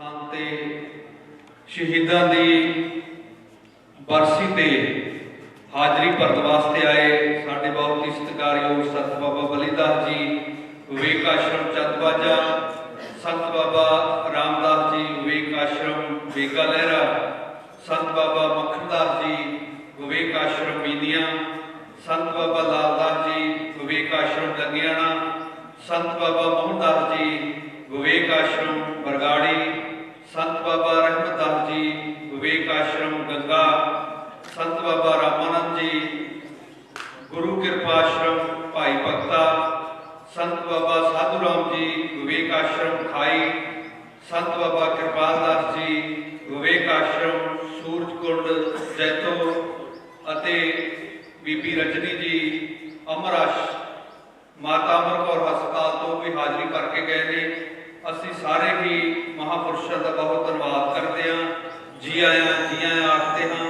ਸਥਾਨ ਤੇ ਸ਼ਹੀਦਾਂ ਦੀ ਬਰਸੀ ਤੇ ਹਾਜ਼ਰੀ ਭਰਨ ਵਾਸਤੇ ਆਏ ਸਾਡੇ ਬਹੁਤ ਹੀ ਸਤਿਕਾਰਯੋਗ ਸੰਤ ਬਾਬਾ ਬਲੀਦਾਸ ਜੀ ਵਿਵੇਕ ਆਸ਼ਰਮ ਚੰਦਬਾਜਾ, संत बाबा रामदास जी विवेक आश्रम बेगा लहरा, संत बाबा मखनदास जी विवेक आश्रम बीनिया, संत बाबा लालदास जी विवेक आश्रम लंगियाना, संत बाबा मोहनदास जी विवेक आश्रम बरगाड़ी, संत बाबा रहमतदास जी विवेक आश्रम गंगा, संत बाबा रामानंद जी गुरु कृपा आश्रम भाई भक्ता, संत बाबा साधुराम जी विवेक आश्रम खाई, संत बाबा कृपाल दास जी विवेक आश्रम सूरजकुंड जैतो अते बीबी रजनी जी अमराश माता अमर कौर हस्पताल तो भी हाज़री भर के गए ने। असी सारे ही महापुरुषों का बहुत धन्यवाद करते हैं, जी आया आखते हैं।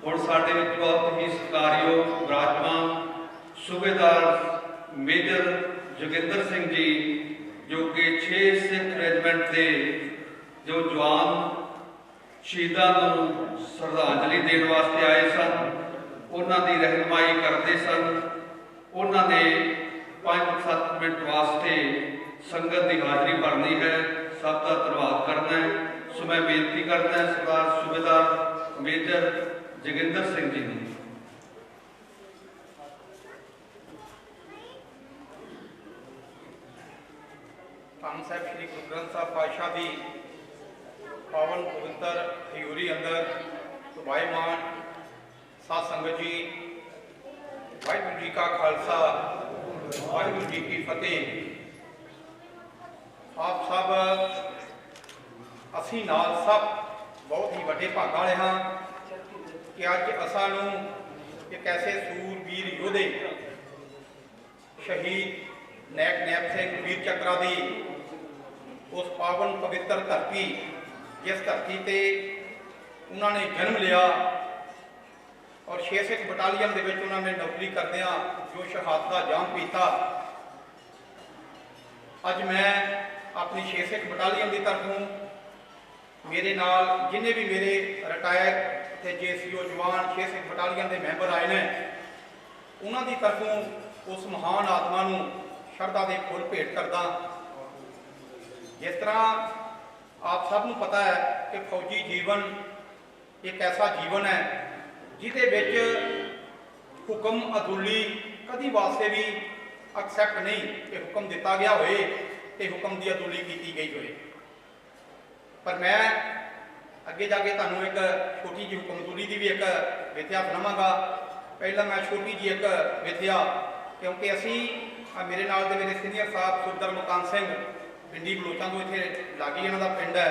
हुण साडे विच बहुत ही सत्कारयोग विराजमान सूबेदार मेजर जोगिंदर सिंह जी जो कि 6 सिख रेजिमेंट के जो जवान शहीदों को श्रद्धांजलि देने वास्ते आए सन, उन्हों की रहनुमाई करते सन। उन्होंने 5-7 मिनट वास्ते संगत की हाज़री भरनी है, सबका धन्यवाद करना है। सो मैं बेनती करता है सरदार सूबेदार मेजर जोगिंदर सिंह जी ने। ਧੰਨ ਸਾਹਿਬ श्री गुरु ग्रंथ साहब पातशाह की पावन पवित्र हजूरी अंदर सुभाईमान साध संगत जी, वाहिगुरू जी का खालसा वाहिगुरू जी की फतेह। आप सब असी नाल सब बहुत ही वड्डे भागां वाले हाँ कि अज असां नूं एक ऐसे सूरबीर योधे शहीद नैक नैप सिंह वीर चक्रा दी उस पावन पवित्र धरती जिस धरती ते उन्होंने जन्म लिया और 6 सिख बटालियन दे विच उन्होंने नौकरी करदियां जो शहादत का जाम पीता। अज मैं अपनी 6 सिख बटालियन की तरफों मेरे नाल जिन्हें भी मेरे रिटायर थे JCO जवान 6 सिख बटालियन के मैंबर आए हैं, उन्होंने तरफों उस महान आत्मा नूं शरधा के फुल भेंट करदा। जिस तरह आप सब नूं पता है कि फौजी जीवन एक ऐसा जीवन है जिहदे विच हुक्म अदुली कदी वास्ते भी एक्सैप्ट नहीं कि हुक्म दिता गया होए ते हुक्म की अदुली की गई होए। पर मैं अगे जाके तुहानूं एक छोटी जी हुक्म अदुली की भी एक विद्या सुणावांगा। पहला मैं छोटी जी एक विद्या, क्योंकि असी मेरे नाल दे मेरे सीनियर साहब सूबेदार मुकाम सिंह पिंडी बलोचां तो इत्थे लागे इन्हां दा पिंड है।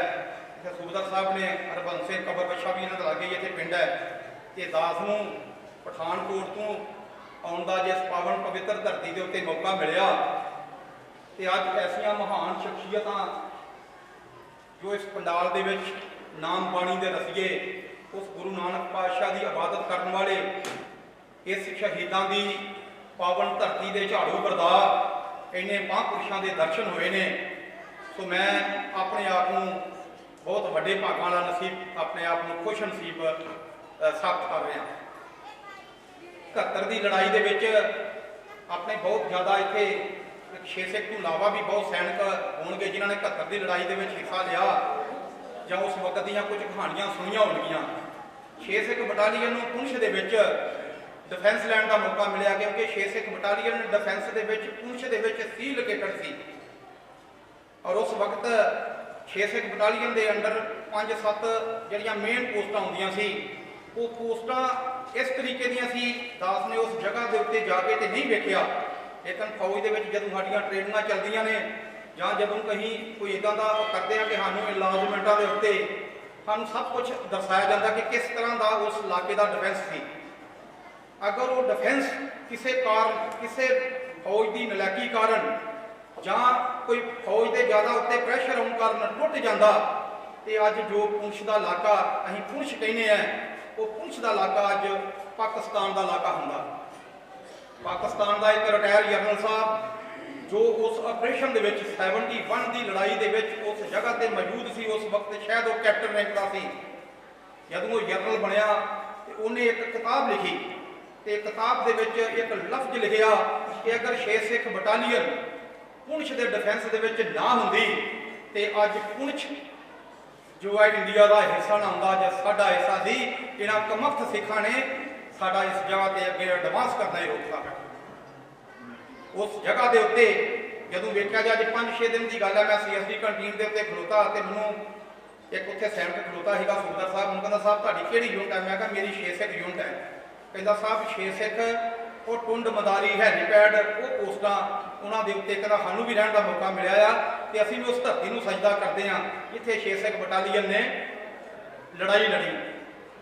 इत्थे सूबेदार साहब ने हरबंस सिंह कबर बछा भी इन्हां दा लागे इत्थे पिंड है। ते दास नूं पठानकोट तो आउण दा जिस पावन पवित्र धरती के उत्ते मौका मिलिया ते अज ऐसियां महान शख्सियतां जो इस पंडाल दे विच नाम बाणी दे रसीए उस गुरु नानक पातशाह की इबादत करने वाले इस शहीदां की पावन धरती के झाड़ू बरदार इन्ने महापुरुषों के दर्शन हुए ने। तो मैं अपने आप को बहुत वड्डे भागां वाला नसीब अपने आप को खुश नसीब साबित कर रहा। 71 की लड़ाई के विच अपने बहुत ज़्यादा इत्थे 6 सिख तो इलावा भी बहुत सैनिक होणगे जिन्होंने 71 की लड़ाई के विच हिस्सा लिया जां उस वक्त दीयां कुछ कहानियां सुनिया होणगियां। 6 सिख बटालियन नूं पुंछ दे विच डिफेंस लैण का मौका मिला, क्योंकि 6 सिख बटालियन डिफेंस के पुंछ के सी लोकेटेड सी और उस वक्त 6 सिख बटालियन के अंडर 5-7 जिहड़ियां मेन पोस्टां होंदियां सी, वो पोस्टां इस तरीके दीयां सी। दास ने उस जगह के उत्ते जाके तो नहीं वेखिया, लेकिन फौज के जदों साडियां ट्रेनिंगां चलदियां ने जां जदों कहीं कोई इदां दा करदे हैं कि सानूं इलाजमेंटां दे उत्ते सानूं सब कुछ दर्शाया जाता कि किस तरह का उस इलाके का डिफेंस सी। अगर वो डिफेंस किसी कारण किसी फौज की नलैकी कारण जां कोई फौज के ज़्यादा उत्ते प्रैशर आने कारण टुट जाता तो अज जो पुंछ का इलाका असीं पुंछ कहने हैं, वो पुंछ का इलाका अज पाकिस्तान का इलाका होंदा। पाकिस्तान का एक रिटायर जनरल साहब ਜੋ ਉਸ ਆਪਰੇਸ਼ਨ ਦੇ ਵਿੱਚ 71 ਦੀ ਲੜਾਈ ਦੇ ਵਿੱਚ ਉਸ ਜਗ੍ਹਾ ਤੇ ਮੌਜੂਦ ਸੀ। ਉਸ ਵਕਤ ਸ਼ਾਇਦ ਉਹ ਕੈਪਟਨ ਰੈਂਕ ਦਾ ਸੀ। ਜਦੋਂ ਉਹ ਜਨਰਲ ਬਣਿਆ ਤੇ ਉਹਨੇ ਇੱਕ ਕਿਤਾਬ ਲਿਖੀ ਤੇ ਕਿਤਾਬ ਦੇ ਵਿੱਚ ਇੱਕ ਲਫ਼ਜ਼ ਲਿਖਿਆ ਕਿ ਅਗਰ 6 ਸਿੱਖ ਬਟਾਲੀਅਨ ਪੁੰਛ ਦੇ ਡਿਫੈਂਸ ਦੇ ਵਿੱਚ ਨਾ ਹੁੰਦੀ ਤੇ ਅੱਜ ਪੁੰਛ ਜੋ ਹੈ ਇੰਡੀਆ ਦਾ ਹਿੱਸਾ ਨਾ ਹੁੰਦਾ, ਜਾਂ ਸਾਡਾ ਹਿੱਸਾ ਸੀ। ਇਹਨਾਂ ਕਮਖਤ ਸਿੱਖਾਂ ਨੇ ਸਾਡਾ ਇਸ ਜਗ੍ਹਾ ਤੇ ਅੱਗੇ ਐਡਵਾਂਸ ਕਰਨਾ ਹੀ ਰੋਕਤਾ। ਉਸ ਜਗ੍ਹਾ ਦੇ ਉੱਤੇ ਜਦੋਂ ਵੇਖਿਆ ਜਾ, ਅੱਜ 5-6 ਦਿਨ ਦੀ ਗੱਲ ਹੈ, ਮੈਂ CSD ਕੰਟੀਨ ਦੇ ਉੱਤੇ ਖਲੋਤਾ ਤੇ ਮੈਨੂੰ ਇੱਕ ਉੱਥੇ ਸੈਨਿਕ ਖਲੋਤਾ ਸੀਗਾ ਸੁਬਦਰ ਸਾਹਿਬ। ਉਹਨੂੰ ਕਹਿੰਦਾ ਸਾਹਿਬ ਤੁਹਾਡੀ ਕਿਹੜੀ ਯੂਨਿਟ ਹੈ? ਮੈਂ ਕਿਹਾ ਮੇਰੀ 6 ਸਿੱਖ ਯੂਨਿਟ ਹੈ। ਕਹਿੰਦਾ ਸਾਹਿਬ 6 ਸਿੱਖ ਉਹ ਟੁੰਡ ਮਦਾਰੀ ਹੈਲੀਪੈਡ ਉਹ ਪੋਸਟਾਂ ਉਹਨਾਂ ਦੇ ਉੱਤੇ ਕਹਿੰਦਾ ਸਾਨੂੰ ਵੀ ਰਹਿਣ ਦਾ ਮੌਕਾ ਮਿਲਿਆ ਆ ਤੇ ਅਸੀਂ ਵੀ ਉਸ ਧਰਤੀ ਨੂੰ ਸਜਦਾ ਕਰਦੇ ਹਾਂ ਜਿੱਥੇ 6 ਸਿੱਖ ਬਟਾਲੀਅਨ ਨੇ ਲੜਾਈ ਲੜੀ।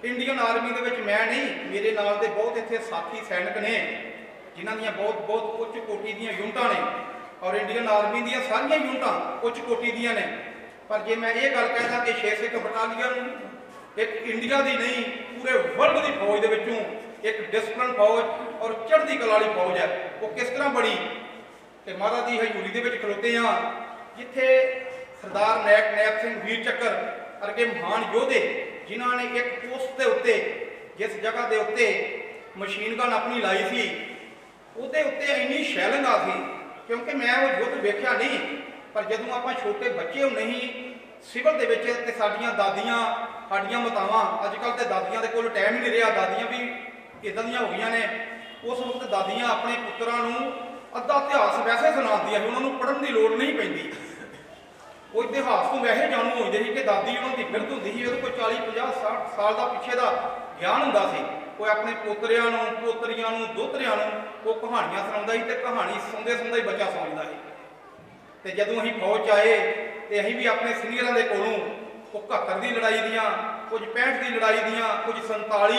ਇੰਡੀਅਨ ਆਰਮੀ ਦੇ ਵਿੱਚ ਮੈਂ ਨਹੀਂ, ਮੇਰੇ ਨਾਲ ਦੇ ਬਹੁਤ ਇੱਥੇ ਸਾਥੀ ਸੈਨਿਕ ਨੇ ਜਿਨ੍ਹਾਂ ਦੀਆਂ ਬਹੁਤ ਉੱਚ ਕੋਟੀ ਦੀਆਂ ਯੂਨਿਟਾਂ ਨੇ, ਔਰ ਇੰਡੀਅਨ ਆਰਮੀ ਦੀਆਂ ਸਾਰੀਆਂ ਯੂਨਿਟਾਂ ਉੱਚ ਕੋਟੀ ਦੀਆਂ ਨੇ। ਪਰ ਜੇ ਮੈਂ ਇਹ ਗੱਲ ਕਹਿੰਦਾ ਕਿ 6 ਸਿੱਖ ਬਟਾਲੀਅਨ ਇੱਕ ਇੰਡੀਆ ਦੀ ਨਹੀਂ ਪੂਰੇ ਵਰਲਡ ਦੀ ਫੌਜ ਦੇ ਵਿੱਚੋਂ ਇੱਕ ਡਿਸਪਲਿਨ ਫੌਜ ਔਰ ਚੜ੍ਹਦੀ ਕਲਾ ਵਾਲੀ ਫੌਜ ਹੈ, ਉਹ ਕਿਸ ਤਰ੍ਹਾਂ ਬਣੀ? ਤੇ ਮਹਾਰਾਜ ਦੀ ਹਜ਼ੂਰੀ ਦੇ ਵਿੱਚ ਖਲੋਤੇ ਹਾਂ ਜਿੱਥੇ ਸਰਦਾਰ ਨੈਕ ਸਿੰਘ ਵੀਰ ਚੱਕਰ ਵਰਗੇ ਮਹਾਨ ਯੋਧੇ ਜਿਨ੍ਹਾਂ ਨੇ ਇੱਕ ਪੋਸਟ ਦੇ ਉੱਤੇ ਜਿਸ ਜਗ੍ਹਾ ਦੇ ਉੱਤੇ ਮਸ਼ੀਨ ਗਨ ਆਪਣੀ ਲਾਈ ਸੀ ਉਹਦੇ ਉੱਤੇ ਇੰਨੀ ਸ਼ੈਲਿੰਗ ਆ ਸੀ, ਕਿਉਂਕਿ ਮੈਂ ਉਹ ਯੁੱਧ ਵੇਖਿਆ ਨਹੀਂ। ਪਰ ਜਦੋਂ ਆਪਾਂ ਛੋਟੇ ਬੱਚੇ ਹੁੰਦੇ ਸੀ ਸਿਵਲ ਦੇ ਵਿੱਚ ਤੇ ਸਾਡੀਆਂ ਦਾਦੀਆਂ ਸਾਡੀਆਂ ਮਾਤਾਵਾਂ, ਅੱਜ ਕੱਲ੍ਹ ਤੇ ਦਾਦੀਆਂ ਦੇ ਕੋਲ ਟਾਈਮ ਹੀ ਨਹੀਂ ਰਿਹਾ, ਦਾਦੀਆਂ ਵੀ ਇਦਾਂ ਦੀਆਂ ਹੋ ਗਈਆਂ ਨੇ। ਉਸ ਵਕਤ ਦਾਦੀਆਂ ਆਪਣੇ ਪੁੱਤਰਾਂ ਨੂੰ ਅੱਧਾ ਇਤਿਹਾਸ ਵੈਸੇ ਸੁਣਾਉਂਦੀਆਂ ਸੀ, ਉਹਨਾਂ ਨੂੰ ਪੜ੍ਹਨ ਦੀ ਲੋੜ ਨਹੀਂ ਪੈਂਦੀ। ਉਹ ਇਤਿਹਾਸ ਤੋਂ ਵੈਸੇ ਜਾਣੂ ਹੋ ਜਾਂਦੇ ਸੀ ਕਿ ਦਾਦੀ ਉਹਨਾਂ ਦੀ ਬਿਰਧ ਹੁੰਦੀ ਸੀ, ਉਹਦੇ ਕੋਲ 40-50-60 ਸਾਲ ਦਾ ਪਿੱਛੇ ਦਾ ਗਿਆਨ ਹੁੰਦਾ ਸੀ। ਉਹ ਆਪਣੇ ਪੋਤਰਿਆਂ ਨੂੰ ਪੋਤਰੀਆਂ ਨੂੰ ਦੋਤਰਿਆਂ ਨੂੰ ਉਹ ਕਹਾਣੀਆਂ ਸੁਣਾਉਂਦਾ ਸੀ ਤੇ ਕਹਾਣੀ ਸੁਣਦੇ ਸੁਣਦੇ ਹੀ ਬੱਚਾ ਸੌਂਦਾ ਸੀ। ਤੇ ਜਦੋਂ ਅਸੀਂ ਫੌਜ 'ਚ ਆਏ ਤੇ ਅਸੀਂ ਵੀ ਆਪਣੇ ਸੀਨੀਅਰਾਂ ਦੇ ਕੋਲੋਂ ਉਹ 71 ਦੀ ਲੜਾਈ ਦੀਆਂ, ਕੁਝ 65 ਦੀ ਲੜਾਈ ਦੀਆਂ, ਕੁਝ 47,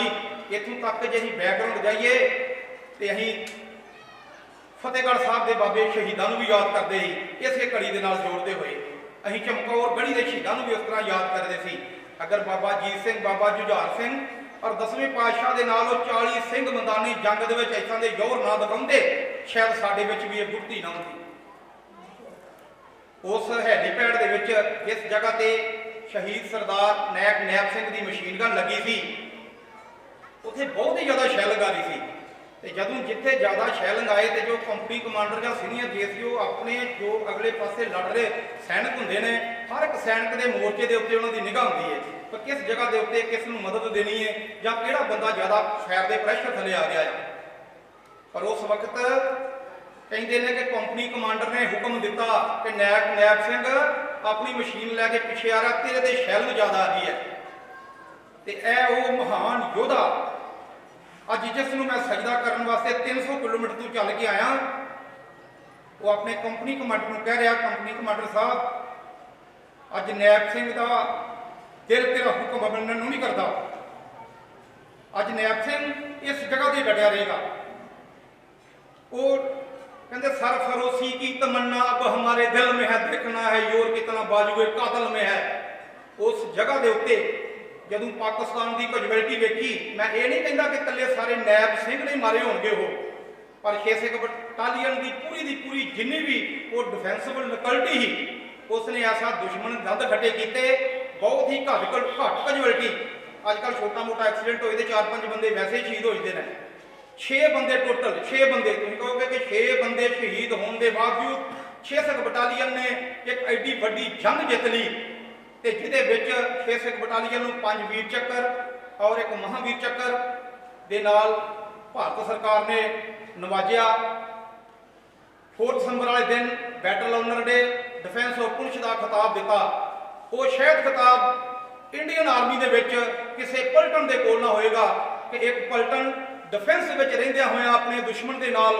ਇੱਥੋਂ ਤੱਕ ਜੇ ਅਸੀਂ ਬੈਕਗਰਾਉਂਡ ਜਾਈਏ ਤੇ ਅਸੀਂ ਫਤਿਹਗੜ੍ਹ ਸਾਹਿਬ ਦੇ ਬਾਬੇ ਸ਼ਹੀਦਾਂ ਨੂੰ ਵੀ ਯਾਦ ਕਰਦੇ ਸੀ ਇਸੇ ਕੜੀ ਦੇ ਨਾਲ ਜੋੜਦੇ ਹੋਏ। ਅਸੀਂ ਚਮਕੌਰ ਗੜੀ ਦੇ ਸ਼ਹੀਦਾਂ ਨੂੰ ਵੀ ਉਸ ਤਰ੍ਹਾਂ ਯਾਦ ਕਰਦੇ ਸੀ। ਅਗਰ ਬਾਬਾ ਅਜੀਤ ਸਿੰਘ, ਬਾਬਾ ਜੁਝਾਰ ਸਿੰਘ ਔਰ 10ਵੇਂ ਪਾਤਸ਼ਾਹ ਦੇ ਨਾਲ ਉਹ 40 ਸਿੰਘ ਮੈਦਾਨੀ ਜੰਗ ਦੇ ਵਿੱਚ ਇੱਥਾਂ ਦੇ ਜ਼ੋਰ ਨਾ ਦਿਖਾਉਂਦੇ, ਸ਼ਾਇਦ ਸਾਡੇ ਵਿੱਚ ਵੀ ਇਹ ਗੁਰਤੀ ਨਾ ਹੁੰਦੀ। ਉਸ ਹੈਲੀਪੈਡ ਦੇ ਵਿੱਚ ਜਿਸ ਜਗ੍ਹਾ ਤੇ ਸ਼ਹੀਦ ਸਰਦਾਰ ਨੈਕ ਸਿੰਘ ਦੀ ਮਸ਼ੀਨ ਗਨ ਲੱਗੀ ਸੀ ਉੱਥੇ ਬਹੁਤ ਹੀ ਜ਼ਿਆਦਾ ਸ਼ੈਲਿੰਗ ਆ ਰਹੀ ਸੀ। ਤੇ ਜਦੋਂ ਜਿੱਥੇ ਜ਼ਿਆਦਾ ਸ਼ੈਲਿੰਗ ਆਏ ਤੇ ਜੋ ਕੰਪਨੀ ਕਮਾਂਡਰ ਜਾਂ ਸੀਨੀਅਰ ਜੀਸੀਓ ਆਪਣੇ ਜੋ ਅਗਲੇ ਪਾਸੇ ਲੜ ਰਹੇ ਸੈਨਿਕ ਹੁੰਦੇ ਨੇ, ਹਰ ਇੱਕ ਸੈਨਿਕ ਦੇ ਮੋਰਚੇ ਦੇ ਉੱਤੇ ਉਹਨਾਂ ਦੀ ਨਿਗਾਹ ਹੁੰਦੀ ਹੈ ਕਿ ਕਿਸ ਜਗ੍ਹਾ ਦੇ ਉੱਤੇ ਕਿਸ ਨੂੰ ਮਦਦ ਦੇਣੀ ਹੈ ਜਾਂ ਕਿਹੜਾ ਬੰਦਾ ਜ਼ਿਆਦਾ ਫਾਇਰ ਦੇ ਪ੍ਰੈਸ਼ਰ ਥੱਲੇ ਆ ਗਿਆ ਹੈ। ਪਰ ਉਸ ਵਕਤ ਕਹਿੰਦੇ ਨੇ ਕਿ ਕੰਪਨੀ ਕਮਾਂਡਰ ਨੇ ਹੁਕਮ ਦਿੱਤਾ ਕਿ ਨੈਕ ਸਿੰਘ ਆਪਣੀ ਮਸ਼ੀਨ ਲੈ ਕੇ ਪਿੱਛੇ ਆ ਰਿਹਾ, ਤੇਰੇ ਤੇ ਸ਼ੈਲਿੰਗ ਜ਼ਿਆਦਾ ਆ ਰਹੀ ਹੈ। ਤੇ ਇਹ ਉਹ ਮਹਾਨ ਯੋਧਾ ਅੱਜ ਜਿਸ ਨੂੰ ਮੈਂ ਸਜਦਾ ਕਰਨ ਵਾਸਤੇ 300 ਕਿਲੋਮੀਟਰ ਤੋਂ ਚੱਲ ਕੇ ਆਇਆ, ਉਹ ਆਪਣੇ ਕੰਪਨੀ ਕਮਾਂਡਰ ਨੂੰ ਕਹਿ ਰਿਹਾ, ਕੰਪਨੀ ਕਮਾਂਡਰ ਸਾਹਿਬ ਅੱਜ ਨੈਕ ਸਿੰਘ ਦਾ ਦਿਲ ਤੇਰਾ ਹੁਕਮ ਮੰਨਣ ਨੂੰ ਨਹੀਂ ਕਰਦਾ, ਅੱਜ ਨੈਕ ਸਿੰਘ ਇਸ ਜਗ੍ਹਾ ਤੇ ਡਟਿਆ ਰਹੇਗਾ। ਉਹ कहते सरफरोशी की तमन्ना अब हमारे दिल में है, देखना है योर कितना बाजुए कातल में है। उस जगह के उत्ते जदों पाकिस्तान की कैजुअलिटी वेखी, मैं ये नहीं कहता कि कल्ले सारे नैब सिंह नहीं मारे होंगे हो, पर 6 सिख बटालीयन की पूरी जिन्नी भी वो डिफेंसिबल लकल्टी ही उसने ऐसा दुश्मन दंद खट्टे किए, बहुत ही घट कैजुअलिटी। अजकल छोटा मोटा एक्सीडेंट होए तो 4-5 बंदे वैसे ही शहीद हो जाते हैं। 6 बंदे टोटल, 6 बंदे तुम कहोगे कि 6 बंदे शहीद होने के बावजूद 6 सिख बटालीयन ने एक एडी वड्डी जंग जित ली ते जिहदे विच 6 सिख बटालीयन नूं 5 वीर चक्कर और एक महावीर चक्कर दे नाल भारत सरकार ने नवाजिया। 4 दिसंबर वाले दिन battle honour day defence of Poonch का खिताब दिता। वो शायद खिताब इंडियन आर्मी दे विच किसी पलटन के कोल ना होएगा कि एक पलटन डिफेंस में रहिंदियां होया अपने दुश्मन के नाल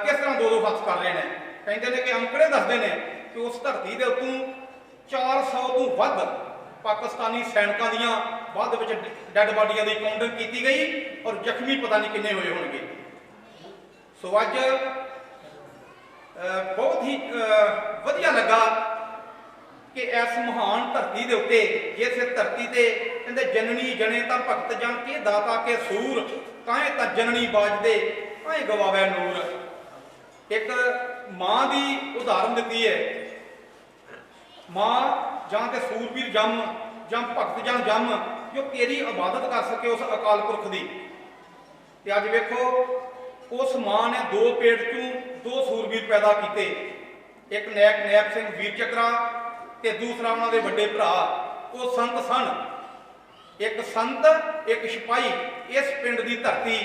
किस तरह दो हथ कर रहे हैं। कहते हैं कि अंकड़े दसते हैं कि उस धरती के उत्तों 400 तो वध पाकिस्तानी सैनिकों दियां बाद विच डैड बॉडियां की काउंटिंग की गई और जख्मी पता नहीं किन्ने हुए होंगे। सो अज बहुत ही वधिया लगा कि इस महान धरती के उत्ते जिस धरती से कहते जननी जने तो भगत जन के दाता के सूर काहे ता जननी बाजदे काहे गवावे नूर। एक मां की उदाहरण दी है। मां जां ते सूरबीर जम जां भगत जन जम जो तेरी इबादत कर सके उस अकाल पुरख की। ते अज वेखो उस मां ने दो पेट चों दो सूरबीर पैदा किए, एक नैब सिंह वीर चक्रा ते दूसरा उन्होंने बड़े भरा वो संत सन। एक संत एक सिपाही। इस पिंड की धरती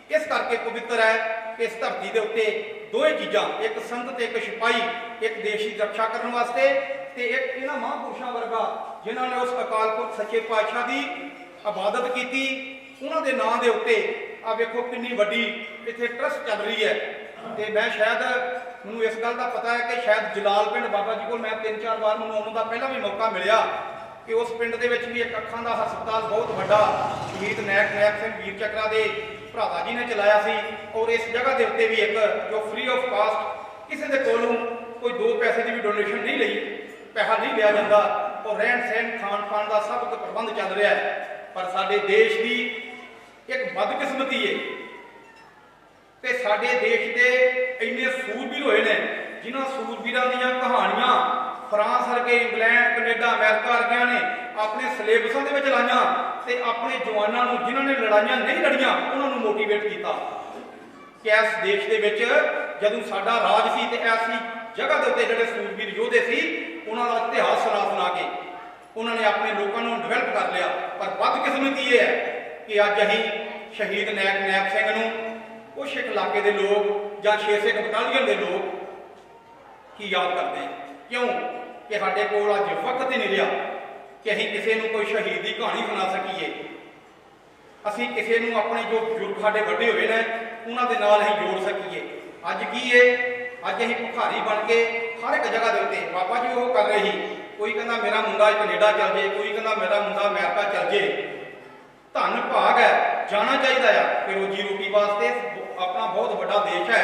इस करके पवित्र है, इस धरती के उत्ते दो चीज़ां, एक संत एक सिपाही, एक देश की रक्षा करने वास्ते ते एक इन्हां महापुरुषों वर्गा जिन्होंने उस अकाल पुरख सच्चे पातशाह की इबादत की। उन्होंने नाम के उत्ते आ वेखो कितनी वड्डी इत्थे ट्रस्ट चल रही है। तो मैं शायद मैनूं इस गल का पता है कि शायद जलाल पिंड बाबा जी को मैं 3-4 बार मैनूं आउण दा पहला भी मौका मिलिया कि उस पिंड दे विच भी एक अखां दा हस्पताल बहुत वड्डा शहीद नैब सिंह वीर चक्रा दे भराता जी ने चलाया सी। और इस जगह के उत्ते भी एक जो फ्री ऑफ कास्ट किसी के कोलों कोई 2 पैसे की भी डोनेशन नहीं ली, पैसा नहीं लिया जाता और रहन सहन खान पान का सब कुछ प्रबंध चल रहा है। पर साडे देश की एक बदकिस्मती है कि साडे देश के इन्ने सूरबीर होए ने जिन्हां सूरबीरां दीयां कहानियां फ्रांस वर्गे इंग्लैंड कनेडा अमेरिका वर्गियां ने अपने सिलेबसां दे विच लाइयां ते अपने जवानां नूं जिन्हां ने लड़ाइयां नहीं लड़ियां उन्हां नूं मोटिवेट किया कि इस देश दे विच जदों साडा राज सी ते ऐसी जगह के उत्ते जिहड़े सूरबीर योधे सी उन्हां दा इतिहास सुना के उन्होंने अपने लोगों को डिवेल्प कर लिया। पर बदकिस्मती ये है कि अज असीं शहीद नैब सिंह नूं कुछ एक इलाके के लोग या 6 सिख बटालियन के लोग की याद करते हैं। क्यों कि साडे कोल अज वक्त ही नहीं रहा कि असीं किसी नूं कोई शहीद की कहानी सुना सकीए। असीं किसी नूं अपने जो बजुर्ग साडे वड्डे होए ने उन्हां दे नाल असीं जोड़ सकीए। अज की है अज असीं भिखारी बन के हर एक जगह के उत्ते बाबा जी वो कर रहे ही कोई कहता मेरा मुंडा कनेडा चल जाए, कोई कहता मेरा मुंडा अमेरिका चल जाए। धन भाग है, जाना चाहिए है कि रोजी रोटी वास्ते अपना बहुत बड़ा देश है।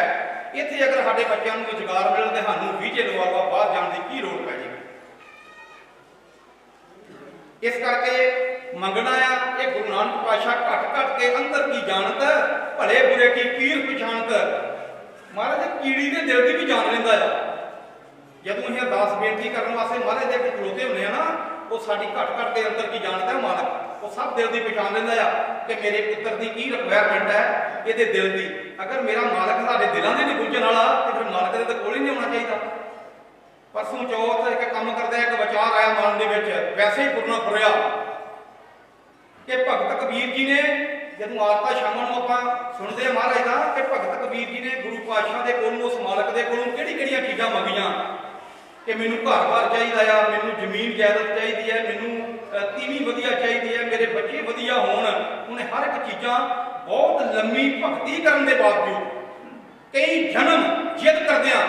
इत्थे अगर साडे बच्चों को रोजगार मिले तो सानूं वीजे लवा बाहर जाने की की लोड़ पै जाएगी। इस करके मंगना है ये गुरु नानक पातशाह घट घट के अंदर की जानत भले बुरे की पीर पछाणत। महाराज कीड़ी के दिल की भी जान लेंदा है। जदों असीं अरदास बेनती करने वास्ते महाराज दे अगे खलोते हुंदे आ ना वो साडी घट घट के अंदर की जानत है मालक। वो सब दिल की पछाण लेंदा है कि मेरे पुत्र की की रिक्वायरमेंट है ये दिल की। अगर मेरा मालक साडे दिलों के नहीं बुझण वाला तो फिर मालक के कोल ही नहीं होना चाहिए। परसों चौथ एक काम करदे एक विचार आया मन दे विच वैसे ही फुरना फुरिया कि भगत कबीर जी ने जदों आरता शामां नूं आपां सुणदे महाराज दा कि भगत कबीर जी ने गुरु पातशाह दे कोलों उस मालक दे कोलों किहड़ी-किहड़ियां चीज़ां मंगियां कि मैनूं घर-बार चाहिदा आ, मैनूं जमीन जायदाद चाहिदी है, मैनूं तीवी वधिया चाहिदी है, मेरे बच्चे वधिया होण। उन्हें हर एक चीज़ां बहुत लंबी भगती करन दे बावजूद कई जन्म जिद करदिआं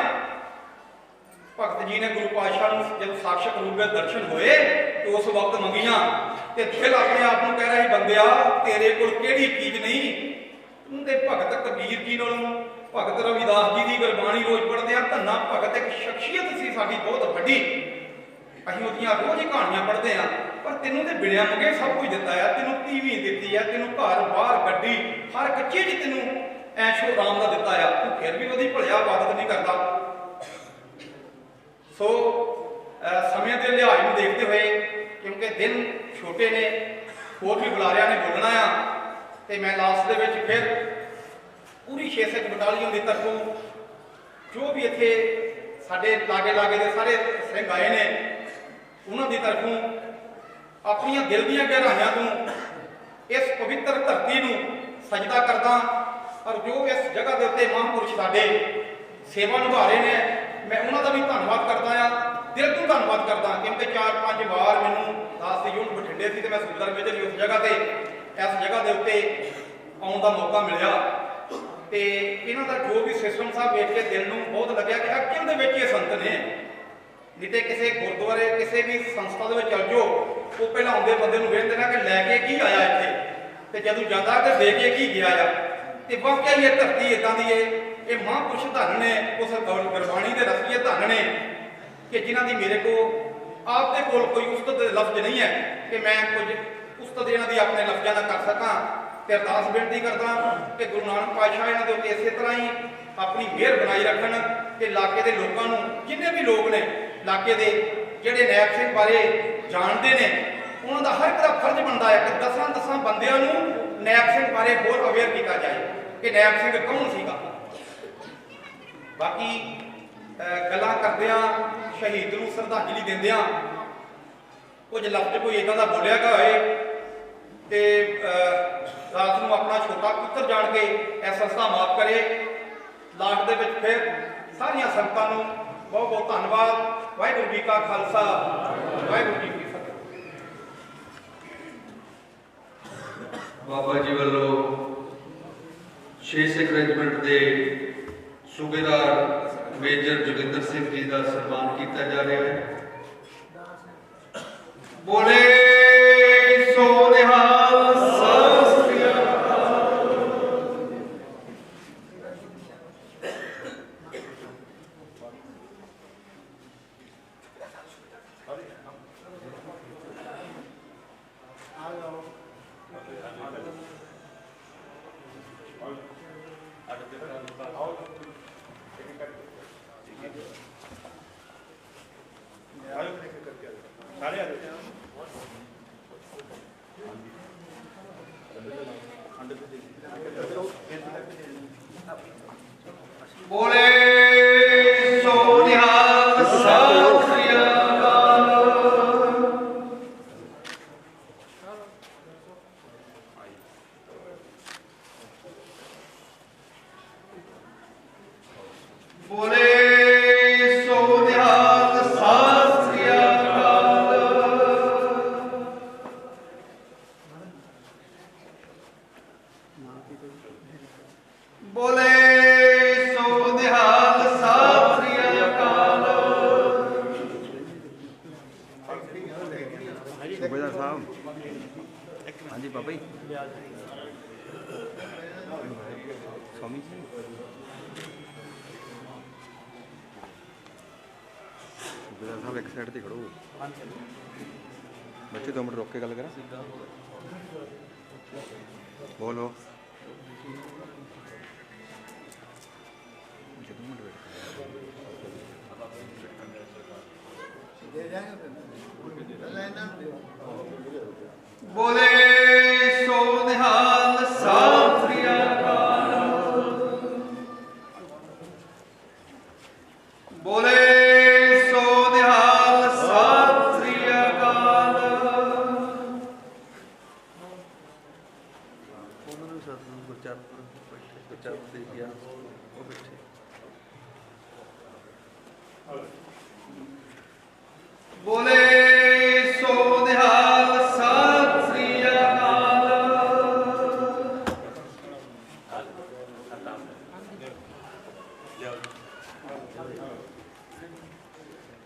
भगत जी ने गुरु पातशाह जब साक्षात रूप में दर्शन होए तो उस वक्त मंगियां ते दिल अपने आप को कह रहा है बंदिया तेरे को केड़ी चीज नहीं। तू ते भगत कबीर जी नालों भगत रविदास जी की गुरबाणी रोज पढ़ते हैं। धन्ना भगत एक शख्सियत सी साडी बहुत वड्डी। असीं उहदियां रोज ही कहानियां पढ़ते हैं पर तेनों ते बिना मंगे सब कुछ दिता है। तेनों टीवी दी है, तेनों घर बाहर गड्डी हर एक चीज तेनों ऐशो आराम का दिता है। तू फिर भी वही भलिया इबादत नहीं करता। सो समय के लिहाज में देखते हुए क्योंकि दिन छोटे ने होर भी बुलारिया ने बोलना आ तो मैं लास्ट के फिर पूरी 6 सिख बटालियन की तरफों जो भी इत्थे साडे लागे लागे के सारे सिंह आए ने उन्होंने तरफों अपन दिल दी गहराइयां तो इस पवित्र धरती को सजदा करदा और जो इस जगह के उत्ते महापुरुष साडे सेवा निभा रहे हैं मैं उन्होंने भी धन्यवाद करता हाँ, दिल तो धन्यवाद करता क्योंकि 4-5 बार मैनू 10 यूनिट बठिंडे से मैं सूबेदार मेजर भी उस जगह से इस जगह के उत्ते आने का मौका मिला तो इन्हों का जो भी सिस्टम साहब वेख के दिल में बहुत लग्या कि अक्ल के ये संत ने। नहीं तो किसी गुरुद्वारे किसी भी संस्था के चल जाओ वो पहले आते बंदे वेखते ना कि लैके की आया इतने तो जदों जाता तो दे के की गया आ। तो वाकई ये धरती इदां दी है ये महापुरुष धन ने उस गुरबाणी के रसीए धन ने कि जिन्हों की मेरे को आपके कोल कोई उस्तत लफ्ज नहीं है कि मैं कुछ उस्तत इन्हों की अपने लफ्जों का कर सकां। तो अरदास बेनती करता कि गुरु नानक पातशाह इन्हों के उत्ते इस तरह ही अपनी मेहर बनाई रखन कि इलाके के लोगों को, जिन्हें भी लोग ने इलाके के ਜਿਹੜੇ ਨੈਬ ਸਿੰਘ ਬਾਰੇ ਜਾਣਦੇ ਨੇ, ਉਹਨਾਂ ਦਾ ਹਰ ਇੱਕ ਦਾ ਫਰਜ਼ ਬਣਦਾ ਹੈ ਕਿ 10 ਬੰਦਿਆਂ ਨੂੰ ਨੈਬ ਸਿੰਘ ਬਾਰੇ ਹੋਰ ਅਵੇਅਰ ਕੀਤਾ ਜਾਏ ਕਿ ਨੈਬ ਸਿੰਘ ਕੌਣ ਸੀਗਾ। ਬਾਕੀ ਗੱਲਾਂ ਕਰਦਿਆਂ ਸ਼ਹੀਦ ਨੂੰ ਸ਼ਰਧਾਂਜਲੀ ਦਿੰਦਿਆਂ ਕੁਝ ਲਫ਼ਜ਼ ਕੋਈ ਇਦਾਂ ਦਾ ਬੋਲਿਆ ਗਿਆ ਹੋਏ ਤੇ ਰਾਤ ਨੂੰ ਆਪਣਾ ਛੋਟਾ ਪੁੱਤਰ ਜਾਣ ਕੇ ਇਹ ਸੰਸਥਾ ਮਾਫ ਕਰੇ। ਲਾਸਟ ਦੇ ਵਿੱਚ ਫਿਰ ਸਾਰੀਆਂ ਸੰਗਤਾਂ ਨੂੰ ਬਹੁਤ ਬਹੁਤ ਧੰਨਵਾਦ। ਵਾਹਿਗੁਰੂ ਜੀ ਕਾ ਖਾਲਸਾ, ਵਾਹਿਗੁਰੂ ਜੀ ਕੀ ਫਤਿਹ। ਬਾਬਾ ਜੀ ਵੱਲੋਂ 6 ਸਿੱਖ ਰੈਜੀਮੈਂਟ ਦੇ ਸੂਬੇਦਾਰ ਮੇਜਰ ਜੋਗਿੰਦਰ ਸਿੰਘ ਜੀ ਦਾ ਸਨਮਾਨ ਕੀਤਾ ਜਾ ਰਿਹਾ ਹੈ। ਬੋਲੇ ਸੋ ਨਿਹਾਲ ਸਤਿ ਸ੍ਰੀ ਅਕਾਲ। ਬੋਲੇ ਸੋ ਨਿਹਾਲ ਸਤਿ ਸ੍ਰੀ ਅਕਾਲ। ਬੋਲੇ ਸੋ ਨਿਹਾਲ ਸਤਿ ਸ੍ਰੀ ਅਕਾਲ। ਬੋਲੇ ਸੋ ਨਿਹਾਲ ਸਤਿ ਸ੍ਰੀ ਅਕਾਲ। सूबेदार साहब, हाँ जी बाबा जी, स्वामी जी, सूबेदार साहब एक साइड से खड़ो, बच्चे 2 मिनट रोक के गल करा, बोलो, 2 मिनट वेट ਬੋਲੇ ਸੋ ਨਿਹਾਲ ਸਤਿ ਸ੍ਰੀ ਅਕਾਲ। ਬੋਲੇ ਸੋ ਨਿਹਾਲ ਸਤਿ ਸ੍ਰੀ ਅਕਾਲ। ਉਹਨਾਂ ਨੂੰ ਸਤਿਗੁਰੂ ਗੁਰਚਰਨ ਗੁਰਚਰਨ ਦੇ ਗਿਆ ਉਹ ਬੈਠੇ ਬੋਲੇ ਸੋ ਨਿਹਾਲ ਸਤਿ ਸ੍ਰੀ ਅਕਾਲ।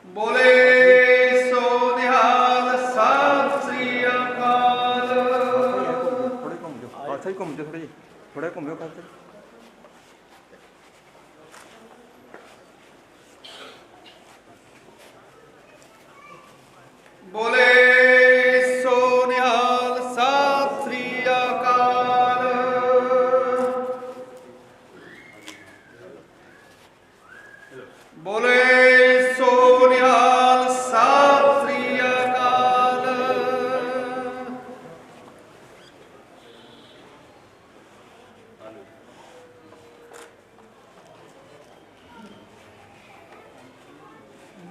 ਬੋਲੇ ਸੋ ਨਿਹਾਲ ਸਤਿ ਸ੍ਰੀ ਅਕਾਲ। ਥੋੜੇ ਘੁੰਮ ਜਾਓ, ਖਾਲਸਾ ਜੀ ਘੁੰਮ ਜਾਓ, ਥੋੜੇ ਜਿਹੇ ਥੋੜਾ ਘੁੰਮਿਓ ਖਾਲਸਾ ਜੀ। ਬੋਲੇ ਸੋ ਨਿਹਾਲ ਸਤਿ ਸ੍ਰੀ ਅਕਾਲ। ਬੋਲੇ ਸੋ ਨਿਹਾਲ ਸਤਿ ਸ੍ਰੀ ਅਕਾਲ।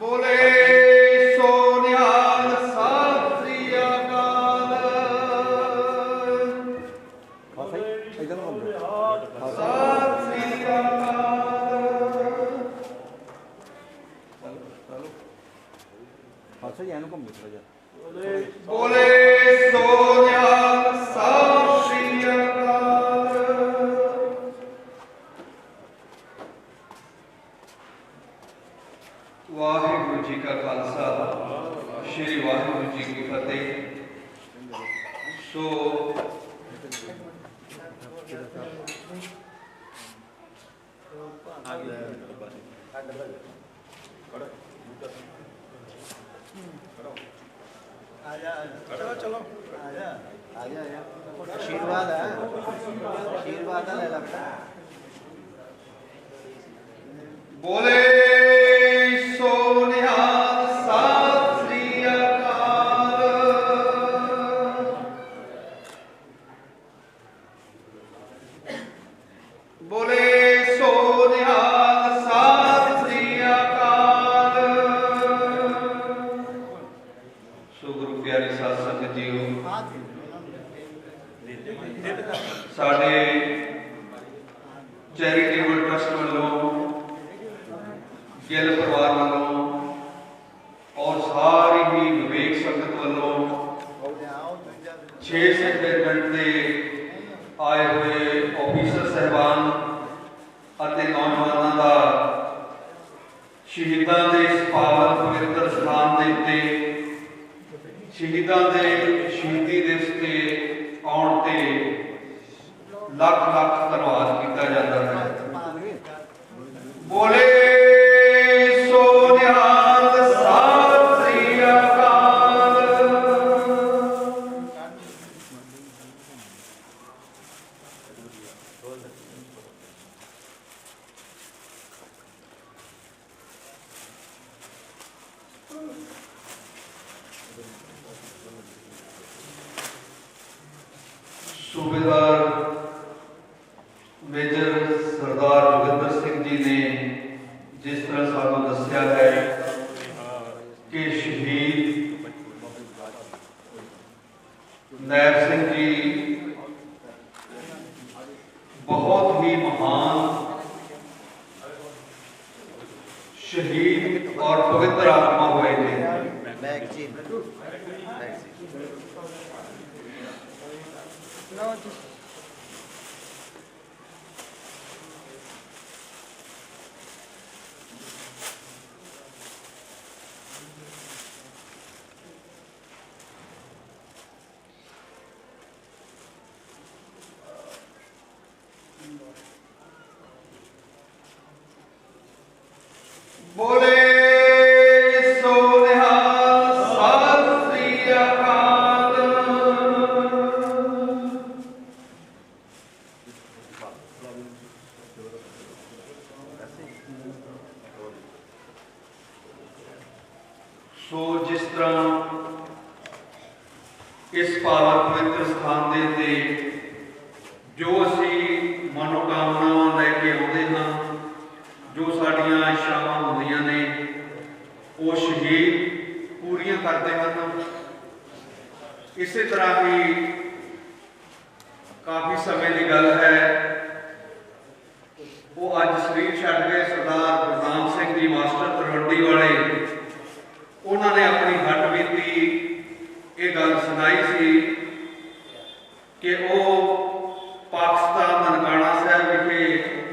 ਬੋਲੇ ਸੋ ਨਿਹਾਲ ਸਤਿ ਸ੍ਰੀ ਅਕਾਲ। ਖਾਲਸਾ ਜੀ ਇਧਰ ਨੂੰ ਘੁੰਮ ਜਾਓ, ਸਤਿ ਸ੍ਰੀ ਅਕਾਲ। ਖਾਲਸਾ ਜੀ ਇਹਨੂੰ ਘੁੰਮ ਜਾਓ ਥੋੜਾ ਜਿਹਾ। ਬੋਲੇ ਸੋ ਨਿਹਾਲ ਸਤਿ ਸ੍ਰੀ ਅਕਾਲ। ਵਾਹਿਗੁਰੂ ਜੀ ਕਾ ਖਾਲਸਾ, ਸ੍ਰੀ ਵਾਹਿਗੁਰੂ ਜੀ ਕੀ ਫਤਿਹ। ਸੋ आशीर्वाद है, आशीर्वाद है, ले लगता है। ਬੋਲੇ ਬੋਲੇ ਸੋ ਨਿਹਾਲ ਸਤਿ ਸ੍ਰੀ ਅਕਾਲ। ਸੋ ਗੁਰੂ ਪਿਆਰੀ ਸਾਧ ਸੰਗਤ ਜੀਓ, ਸਾਡੇ ਚੈਰੀਟੇਬਲ ਟਰਸਟ ਵੱਲੋਂ, ਗਿੱਲ ਪਰਿਵਾਰ ਵੱਲੋਂ ਔਰ ਸਾਰੀ ਹੀ ਵਿਵੇਕ ਸੰਗਤ ਵੱਲੋਂ 6 ਸੈਕਟਰ ਦੇ ਆਏ ਹੋਏ ਆਫੀਸਰ ਸਹਿਬਾਨ ਅਤੇ ਨੌਜਵਾਨਾਂ ਦਾ ਸ਼ਹੀਦਾਂ ਦੇ ਇਸ ਪਾਵਨ ਪਵਿੱਤਰ ਸਥਾਨ ਦੇ ਉੱਤੇ ਸ਼ਹੀਦਾਂ ਦੇ ਸ਼ਹੀਦੀ ਦਿਵਸ ਤੇ ਆਉਣ ਤੇ ਲੱਖ ਲੱਖ ਧੰਨਵਾਦ ਕੀਤਾ ਜਾਂਦਾ ਹੈ। ਬੋਲੇ ਸੋ ਨਿਹਾਲ ਸਤਿ ਸ੍ਰੀ ਅਕਾਲ। ਸੂਬੇਦਾਰ ਮੇਜਰ ਸਰਦਾਰ ਜੋਗਿੰਦਰ ਸਿੰਘ ਜੀ ਨੇ ਜਿਸ ਤਰ੍ਹਾਂ ਸਾਨੂੰ ਦੱਸਿਆ ਹੈ ਕਿ ਸ਼ਹੀਦ ਨੈਬ ਸਿੰਘ ਜੀ ਬਹੁਤ ਹੀ ਮਹਾਨ ਸ਼ਹੀਦ ਔਰ ਪਵਿੱਤਰ ਆਤਮਾ ਹੋਏ ਨੇ। ਬੋਲੇ ਸੋ ਨਿਹਾਲ ਸਤਿ ਸ੍ਰੀ ਅਕਾਲ। ਸੋ ਜਿਸ ਤਰ੍ਹਾਂ ਇਸ ਪਾਵਨ ਪਵਿੱਤਰ ਸਥਾਨ ਦੇ ਉੱਤੇ ਜੋ ਅਸੀਂ ਮਨੋਕਾਮਨਾਵਾਂ ਲੈ ਕੇ ਆਉਂਦੇ ਹਾਂ, ਜੋ ਸਾਡੀਆਂ ਇੱਛਾਵਾਂ ਹੁੰਦੀਆਂ ਨੇ, ਉਹ ਸ਼ਹੀਦ ਪੂਰੀਆਂ ਕਰਦੇ ਹਨ। ਇਸੇ ਤਰ੍ਹਾਂ ਹੀ ਕਾਫੀ ਸਮੇਂ ਦੀ ਗੱਲ ਹੈ, ਉਹ ਅੱਜ ਸਰੀਰ ਛੱਡ ਗਏ ਸਰਦਾਰ ਗੁਰਨਾਮ ਸਿੰਘ ਜੀ ਮਾਸਟਰ ਤਲਵੰਡੀ ਵਾਲੇ। ਉਹਨਾਂ ਨੇ ਆਪਣੀ ਹੱਡ ਬੀਤੀ ਇਹ ਗੱਲ ਸੁਣਾਈ ਸੀ ਕਿ ਉਹ ਪਾਕਿਸਤਾਨ ਨਨਕਾਣਾ ਸਾਹਿਬ ਵਿਖੇ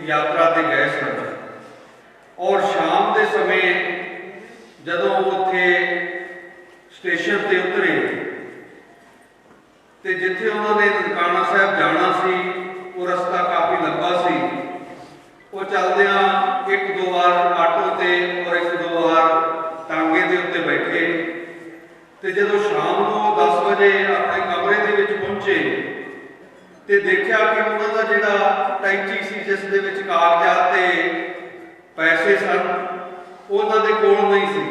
ਯਾਤਰਾ ਤੇ ਗਏ ਸਨ ਔਰ ਸ਼ਾਮ ਦੇ ਸਮੇਂ ਜਦੋਂ ਉੱਥੇ ਸਟੇਸ਼ਨ ਤੇ ਉਤਰੇ ਤੇ ਜਿੱਥੇ ਉਹਨਾਂ ਨੇ ਨਨਕਾਣਾ ਸਾਹਿਬ ਜਾਣਾ ਸੀ, ਉਹ ਰਸਤਾ ਕਾਫੀ ਲੰਬਾ ਸੀ। ਉਹ ਚੱਲਦਿਆਂ ਇੱਕ ਦੋ ਵਾਰ ਆਟੋ ਤੇ ਔਰ ਇੱਕ ਦੋ ਵਾਰ ਟਾਂਗੇ ਦੇ ਉੱਤੇ ਬੈਠੇ ਤੇ ਜਦੋਂ ਸ਼ਾਮ ਨੂੰ 10 ਵਜੇ ਆਪਣੇ ਕਮਰੇ ਦੇ ਵਿੱਚ ਪਹੁੰਚੇ ਤੇ ਦੇਖਿਆ ਕਿ ਉਹਨਾਂ ਦਾ ਜਿਹੜਾ ਟੈਚੀ ਸੀ ਜਿਸ ਦੇ ਵਿੱਚ ਕਾਗਜ਼ਾਤ ਤੇ ਪੈਸੇ ਸਨ, ਉਹਨਾਂ ਦੇ ਕੋਲ ਨਹੀਂ ਸੀ।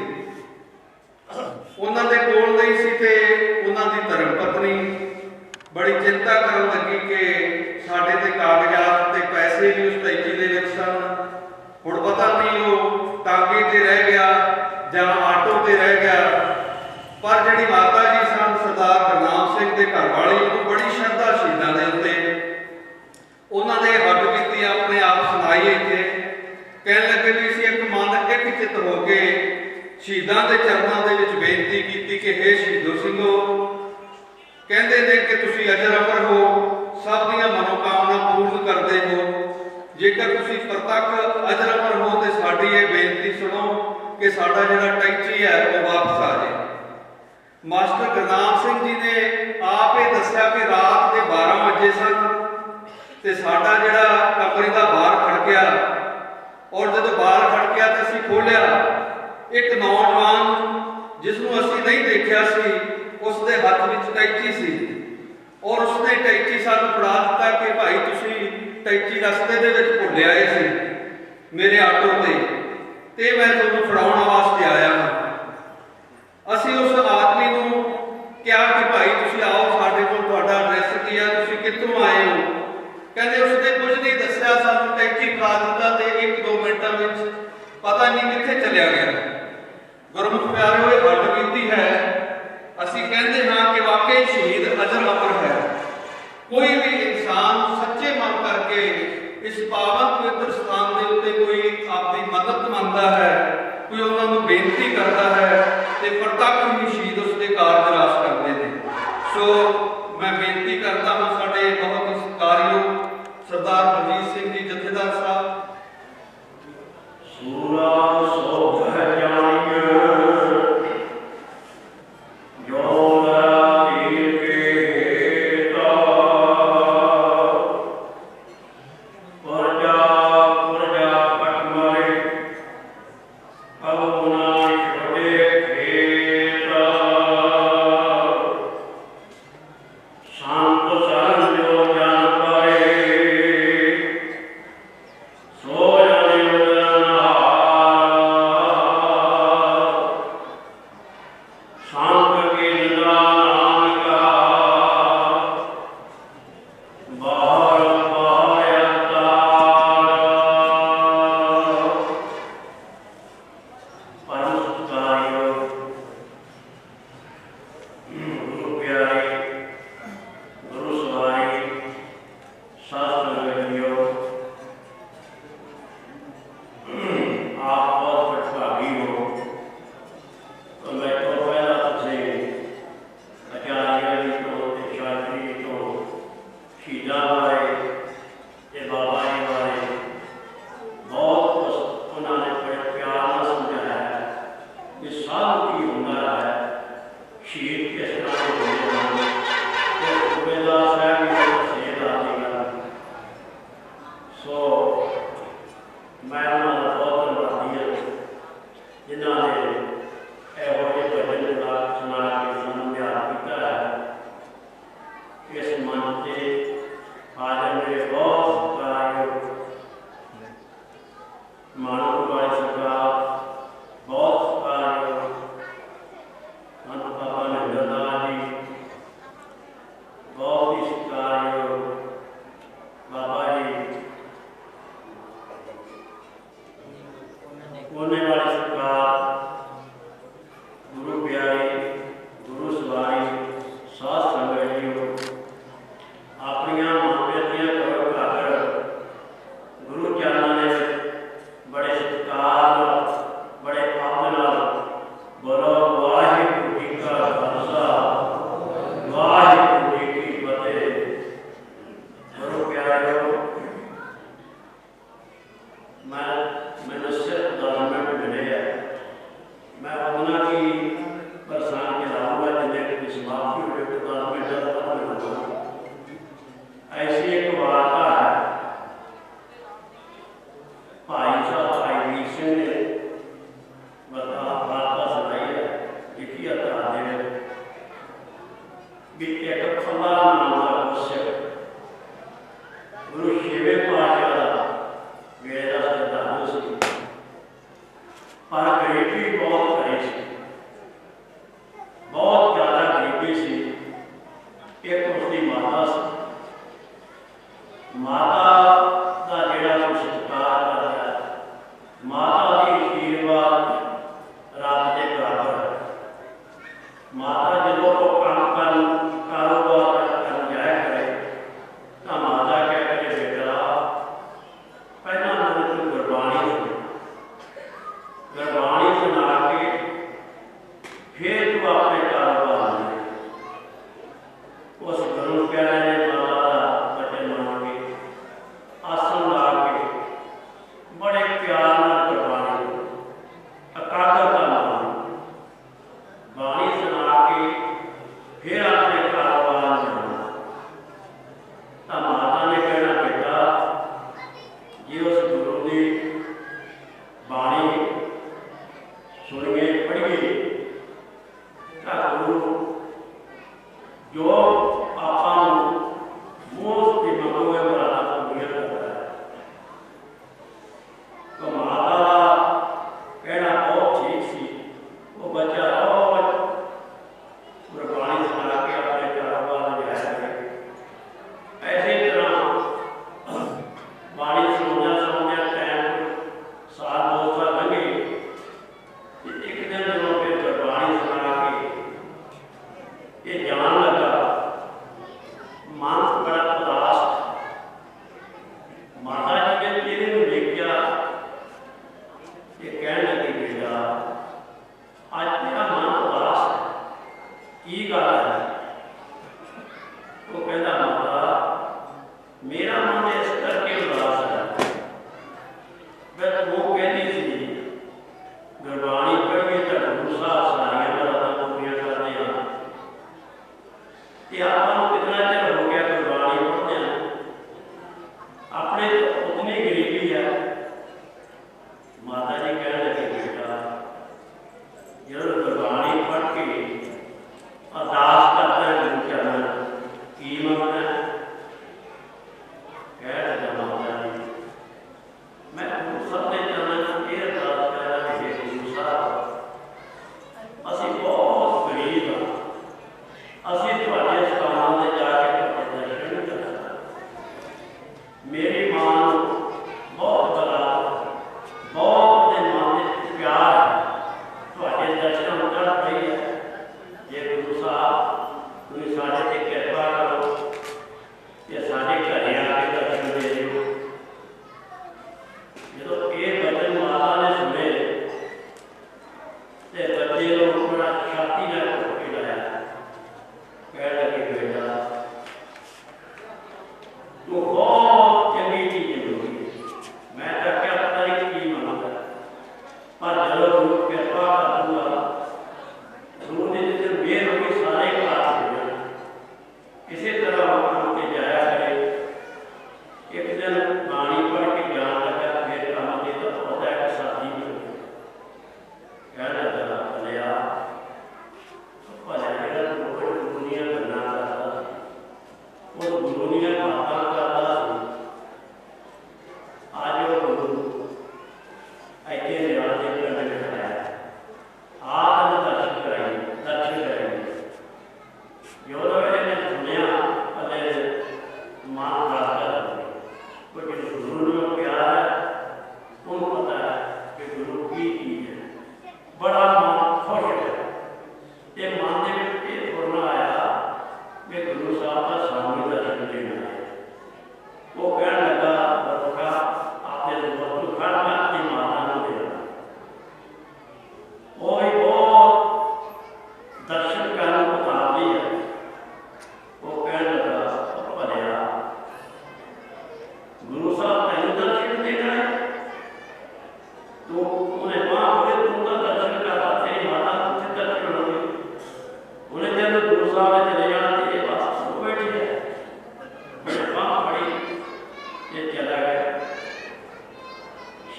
ਉਹਨਾਂ ਦੇ ਕੋਲ ਨਹੀਂ ਸੀ ਤੇ ਉਹਨਾਂ ਦੀ ਧਰਮ ਪਤਨੀ ਬੜੀ ਚਿੰਤਾ ਕਰਨ ਲੱਗੀ ਕਿ ਸਾਡੇ ਤੇ ਕਾਗਜ਼ਾਤ ਤੇ ਪੈਸੇ ਵੀ ਉਸ ਟੈਚੀ ਦੇ ਵਿੱਚ ਸਨ। ਹੁਣ ਪਤਾ ਨਹੀਂ ਉਹ ਟਾਂਗੇ ਤੇ ਰਹਿ ਗਿਆ ਜਾਂ ਆਟੋ ਤੇ ਰਹਿ ਗਿਆ। ਪਰ ਜਿਹੜੀ ਮਾਤਾ ਜੀ ਸਨ ਸਰਦਾਰ ਗੁਰਨਾਮ ਸਿੰਘ ਦੇ ਘਰ ਵਾਲੀ, ਉਹ ਬੜੀ ਸ਼ਰਧਾ ਸ਼ਹੀਦਾਂ ਦੇ ਉੱਤੇ, ਉਹਨਾਂ ਨੇ ਹੱਡ ਬੀਤੀ ਆਪਣੇ ਆਪ ਸੁਣਾਈ ਇੱਥੇ। ਕਹਿਣ ਲੱਗੇ ਵੀ ਅਸੀਂ ਇੱਕ ਮਨ ਇੱਕ ਚਿੱਤ ਹੋ ਕੇ ਸ਼ਹੀਦਾਂ ਦੇ ਚਰਨਾਂ ਦੇ ਵਿੱਚ ਬੇਨਤੀ ਕੀਤੀ ਕਿ ਹੇ ਸ਼ਹੀਦੋ ਸਿੰਘੋ, ਕਹਿੰਦੇ ਨੇ ਕਿ ਤੁਸੀਂ ਅਜਰ ਅਮਰ ਹੋ, ਸਭ ਦੀਆਂ ਮਨੋਕਾਮਨਾ ਪੂਰਨ ਕਰਦੇ ਹੋ। ਜੇਕਰ ਤੁਸੀਂ ਪ੍ਰਤੱਖ ਅਜਰ ਅਮਰ ਹੋ ਤੇ ਸਾਡੀ ਇਹ ਬੇਨਤੀ ਸੁਣੋ ਕਿ ਸਾਡਾ ਜਿਹੜਾ ਟੈਚੀ ਹੈ ਉਹ ਵਾਪਸ ਆ ਜਾਏ। ਮਾਸਟਰ ਗੁਰਨਾਮ ਸਿੰਘ ਜੀ ਨੇ ਆਪ ਇਹ ਦੱਸਿਆ ਕਿ ਰਾਤ ਦੇ 12 ਵਜੇ ਸਨ ਤੇ ਸਾਡਾ ਜਿਹੜਾ ਕਮਰੇ ਦਾ ਬਾਹਰ ਖੜਕਿਆ ਔਰ ਜਦੋਂ ਬਾਹਰ ਖੜਕਿਆ ਤਾਂ ਅਸੀਂ ਖੋਲ੍ਹਿਆ, ਇੱਕ ਨੌਜਵਾਨ ਜਿਸ ਨੂੰ ਅਸੀਂ ਨਹੀਂ ਦੇਖਿਆ ਸੀ, ਉਸ ਦੇ ਹੱਥ ਵਿੱਚ ਟੈਚੀ ਸੀ ਔਰ ਉਸਨੇ ਟੈਚੀ ਸਾਨੂੰ ਫੜਾ ਦਿੱਤਾ ਕਿ ਭਾਈ ਤੁਸੀਂ ਟੈਚੀ ਰਸਤੇ ਦੇ ਵਿੱਚ ਭੁੱਲ ਆਏ ਸੀ ਮੇਰੇ ਆਟੋ ਤੇ ਮੈਂ ਤੁਹਾਨੂੰ ਫੜਾਉਣ ਵਾਸਤੇ ਆਇਆ ਹਾਂ। ਅਸੀਂ ਉਸ ਆਦਮੀ ਨੂੰ ਕਿਹਾ ਕਿ ਭਾਈ ਤੁਸੀਂ ਆਓ, ਸਾਡੇ ਕੋਲ ਤੁਹਾਡਾ ਐਡਰੈਸ ਕੀ ਹੈ, ਤੁਸੀਂ ਕਿੱਥੋਂ ਆਏ ਹੋ? ਕਹਿੰਦੇ ਉਸਨੇ ਕੁਝ ਨਹੀਂ ਦੱਸਿਆ ਸਾਨੂੰ ਟੈਕਸੀ ਫੜਾ ਦਿੱਤਾ ਤੇ 1-2 ਮਿੰਟਾਂ ਵਿੱਚ ਪਤਾ ਨਹੀਂ ਕਿੱਥੇ ਚਲਿਆ ਗਿਆ। ਗੁਰਮੁਖ ਪਿਆਰਿਓ, ਇਹ ਹੱਡ ਬੀਤੀ ਹੈ। ਅਸੀਂ ਕਹਿੰਦੇ ਹਾਂ ਕਿ ਵਾਕਈ ਸ਼ਹੀਦ ਅਜਰ ਅਮਰ ਹੈ। ਕੋਈ ਵੀ ਇਨਸਾਨ ਸੱਚੇ ਮਨ ਕਰਕੇ ਇਸ ਪਾਵਨ ਪਵਿੱਤਰ ਸਥਾਨ ਦੇ ਉੱਤੇ ਕੋਈ ਆਪਣੀ ਮਦਦ ਮੰਗਦਾ ਹੈ, ਕੋਈ ਉਹਨਾਂ ਨੂੰ ਬੇਨਤੀ ਕਰਦਾ ਹੈ ਤੇ ਪ੍ਰਤੱਖ ਹੀ ਸ਼ਹੀਦ ਉਸ ਦੇ ਕਾਰਜ ਰਾਸ ਕਰਦੇ ਨੇ। ਸੋ ਮੈਂ ਬੇਨਤੀ ਕਰਦਾ ਹਾਂ ਸਾਡੇ ਬਹੁਤ ਹੀ ਸਤਿਕਾਰਯੋਗ ਸਰਦਾਰ ਬਲਜੀਤ ਸਿੰਘ ਜੀ ਜਥੇਦਾਰ ਸਾਹਿਬ, ਸੂਰਾ ਸੋਭ ਜਾਣੀਏ ਜੋ ਵੀਰ ਕੇ ਤਾ ਪੁਰਜਾ ਪਟ ਮਰੇ ਅਬ ਨਾ ਛੋੜੇ ਖੇਤਾ ਸ਼ਾਂਤ ਸਰਨ ਜੋ ਜਨ ਪਾਏ ਸੋ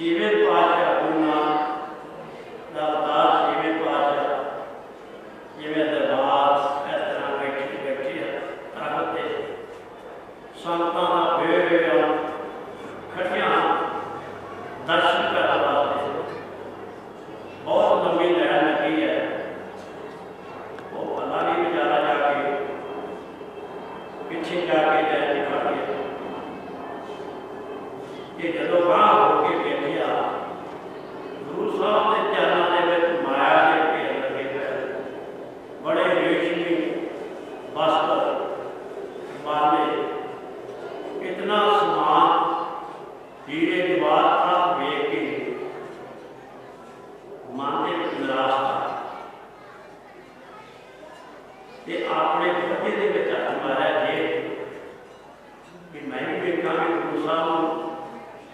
ਛੇਵੇਂ ਪਾਤਸ਼ਾਹ ਗੁਰੂ ਨਾਨਕ ਦਾ ਅਵਤਾਰ ਛੇਵੇਂ ਪਾਤਸ਼ਾਹ ਜਿਵੇਂ ਦਰਬਾਰ ਇਸ ਤਰ੍ਹਾਂ ਬੈਠੇ ਆ ਤਖਤ ਤੇ ਸੰਤਾਂ ਦਾ ਬੇੜਾ ਖੜੀਆਂ ਦਰਸ਼ਨ ਕਰਨ ਵਾਸਤੇ ਬਹੁਤ ਲੰਬੀ ਲਾਈਨ ਲੱਗੀ ਹੈ। ਉਹ ਅੱਲਾ ਵੀ ਵਿਚਾਰਾ ਜਾ ਕੇ ਪਿੱਛੇ ਜਾ ਕੇ ਲਾਈਨ ਖੜ ਗਿਆ ਕਿ ਜਦੋਂ ਬਾਹਰ ਹੋ ਕੇ ਬੈਠਿਆ ਗੁਰੂ ਸਾਹਿਬ ਦੇ ਚਰਨਾਂ ਦੇ ਵਿੱਚ ਮਾਇਆ ਦੇ ਢੇਰ ਲੱਗੇ ਪਏ, ਬੜੇ ਰੇਸ਼ਮੀ ਵਸਤਰ ਵਾਲੇ, इतना समान हीरे जवाहरात आप वेख के मन के निराश ते अपने पति के विच हथ मारिया जे कि मैं भी देखा भी गुरु साहब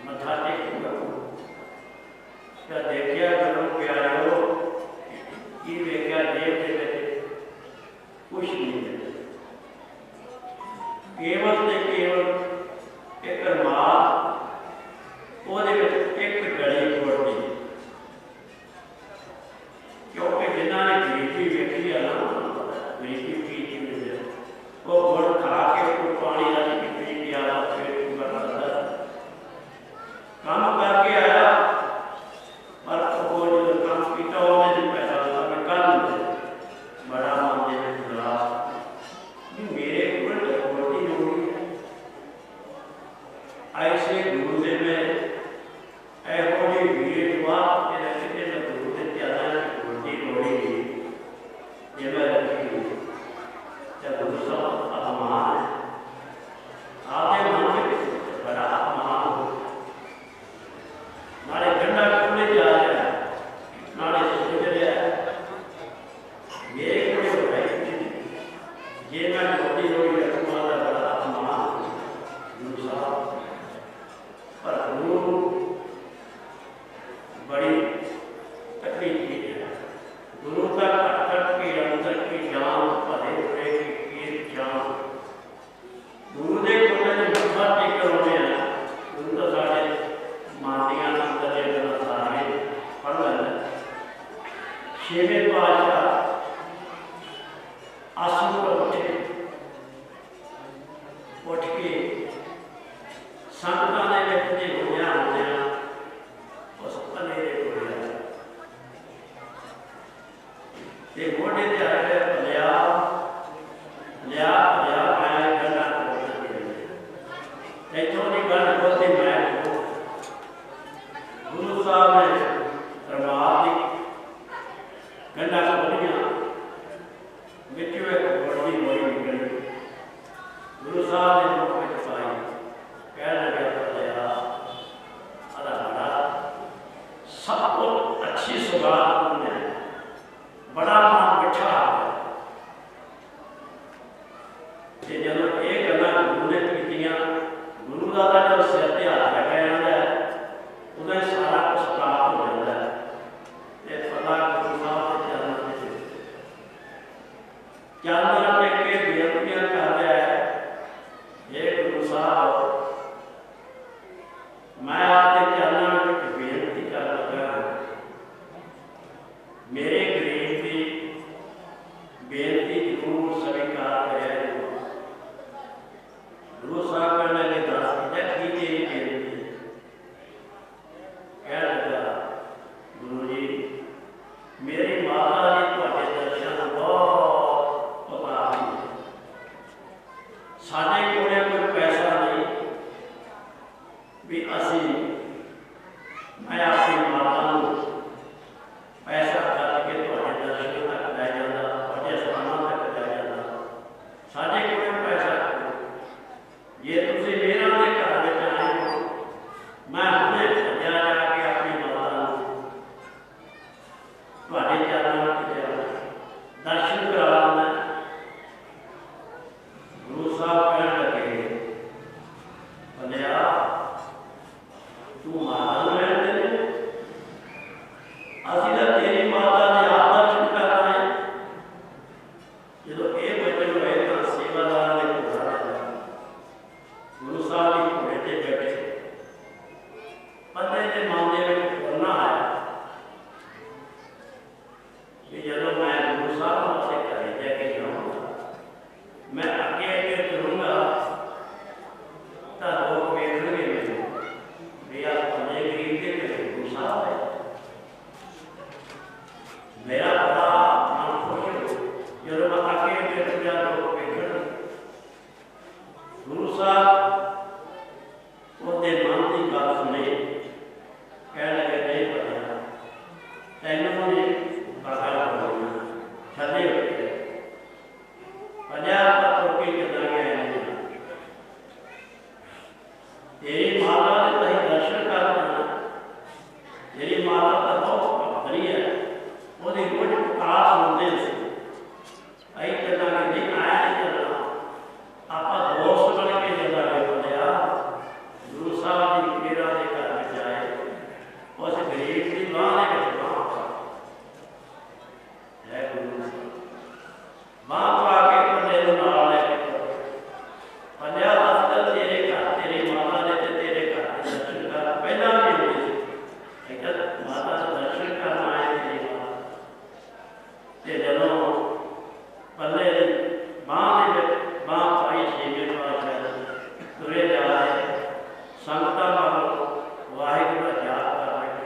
मत्था टेकूंगा। क्या देखिया करो प्यारो की वेख्या जेब के विच कुछ नहीं है, केवल ते केवल एक रमाल ਉਹਦੇ ਵਿੱਚ ਇੱਕ ਗਲੀ ਗੁੜ ਦੀ, ਕਿਉਂਕਿ ਜਿਨ੍ਹਾਂ ਨੇ ਗਰੀਬੀ ਵੇਖੀ ਆ ਨਾ ਗਰੀਬੀ ਕੀ ਚੀਜ਼ ਹੈ, ਉਹ ਗੁੜ ਖਾ ਕੇ ਕੋਈ ਪਾਣੀ ਦਾ ਨਹੀਂ ਪੀ ਪਿਆ ਫਿਰ ਕਰਦਾ ਕੰਮ ਕਰਕੇ ਆਇਆ, ਪਰ ਉਹ ਜਦੋਂ ਕੰਮ ਕੀਤਾ ਉਹਨੇ ਨਹੀਂ ਪੈਸਾ ਦਿੱਤਾ ਮੈਂ ਕੱਲ੍ਹ ਬੜਾ ਮਨ ਦੇ ਵਿੱਚ ਨਿਰਾਸ਼ ਵੀ ਮੇਰੇ ਗੁੜ ਦੀ ਲੋੜ ਹੈ। ऐसे गुरु से मैं ऐहो जी वीर जवाब के रखते न गुरु से ज्यादा गुरु लोड़ी ये मैं रखी हूँ जब गुरु साहब अपमान आपके मन में बड़ा अपमान हो नाले गंडा खुले जा रहा है नाले सोच रहा है मेरे को भाई ये मैं गुरु लोड़ी रखूँगा बड़ा अपमान गुरु साहब पर गुरु बड़ी तकलीफ की है। गुरु का अटक की अंदर की जान भरे हुए की जान गुरु ने कोने ने मत्था टेक होने हैं। गुरु तो साढ़े मानिया अंदर ये सारे पढ़ लेना। छेवें पातशाह आसन पर उठ के संगतां दे विच जे होया उस भले दे होया ते गोडे ते आए लिया लिया लिया मैं गंडा इत्थों दी गल बोलदी मैं गुरु साहब ने रमाल दी गंडा खोलिया विचों एक बड़ी मोड़ी निकली गुरु साहब ने मुख विच पाई कहने लगा बड़ा सबको अच्छी सुगात ने बड़ा मन मिठा जब ये गल्लां गुरु ने कीतियां गुरु का जो सिर ते हाथ रखा जाता है उन्हें सारा कुछ प्राप्त हो जाता है। ये पता गुरु साहब के चरणों में चरण टेक के बेनतियां कर रहा है, ये गुरु साहब मैं आपके चरणों में बेनती कर लगा मेरे गरीब की बेनती जरूर स्वीकार करें। गुरु साहब कहने लगे दस की तेरी बेनती कह लगा गुरु जी मेरी माता जी तुहाडे दर्शन बहुत उदार साडे कोले कोई पैसा नहीं भी असी मैं अपनी माता पैसा करके तुहाडे दर्शन तक लै जांदा तुहाडे स्थानां तक लै जांदा साडे कोल पैसा जे तुसीं मेरा दे घर विच आए हो मैं हुणे भज्या जाके अपनी माता तुहाडे चरणों विच दर्शन कराना। गुरु साहब कहण लगे बंदिया तू माता नूं लैण दे तेरी माता ने तही दर्शन करना, तेरी माता का बहुत भक्तरी है, वो रोज पुकार सुनते थे। अई कहना कि नहीं आया नहीं करना, आप दोस्त बन के जगह पे बोलिया गुरु साहब जी मेरा ने घर में जाए, उस गरीब की मां ने है गुरु मां को आके पल्ले को नाल लेके पल्लिया दस तेरे घर तेरी माता ने ते तेरे घर के दर्शन कर पहला भी होते थे। एक माता का दर्शन करना आए तेरी मां ते जदों पल्ले मां ने मां पाई छेवें पातशाह तुरे जा रहे संगतां वालों वाहिगुरू का जाप कर रहे,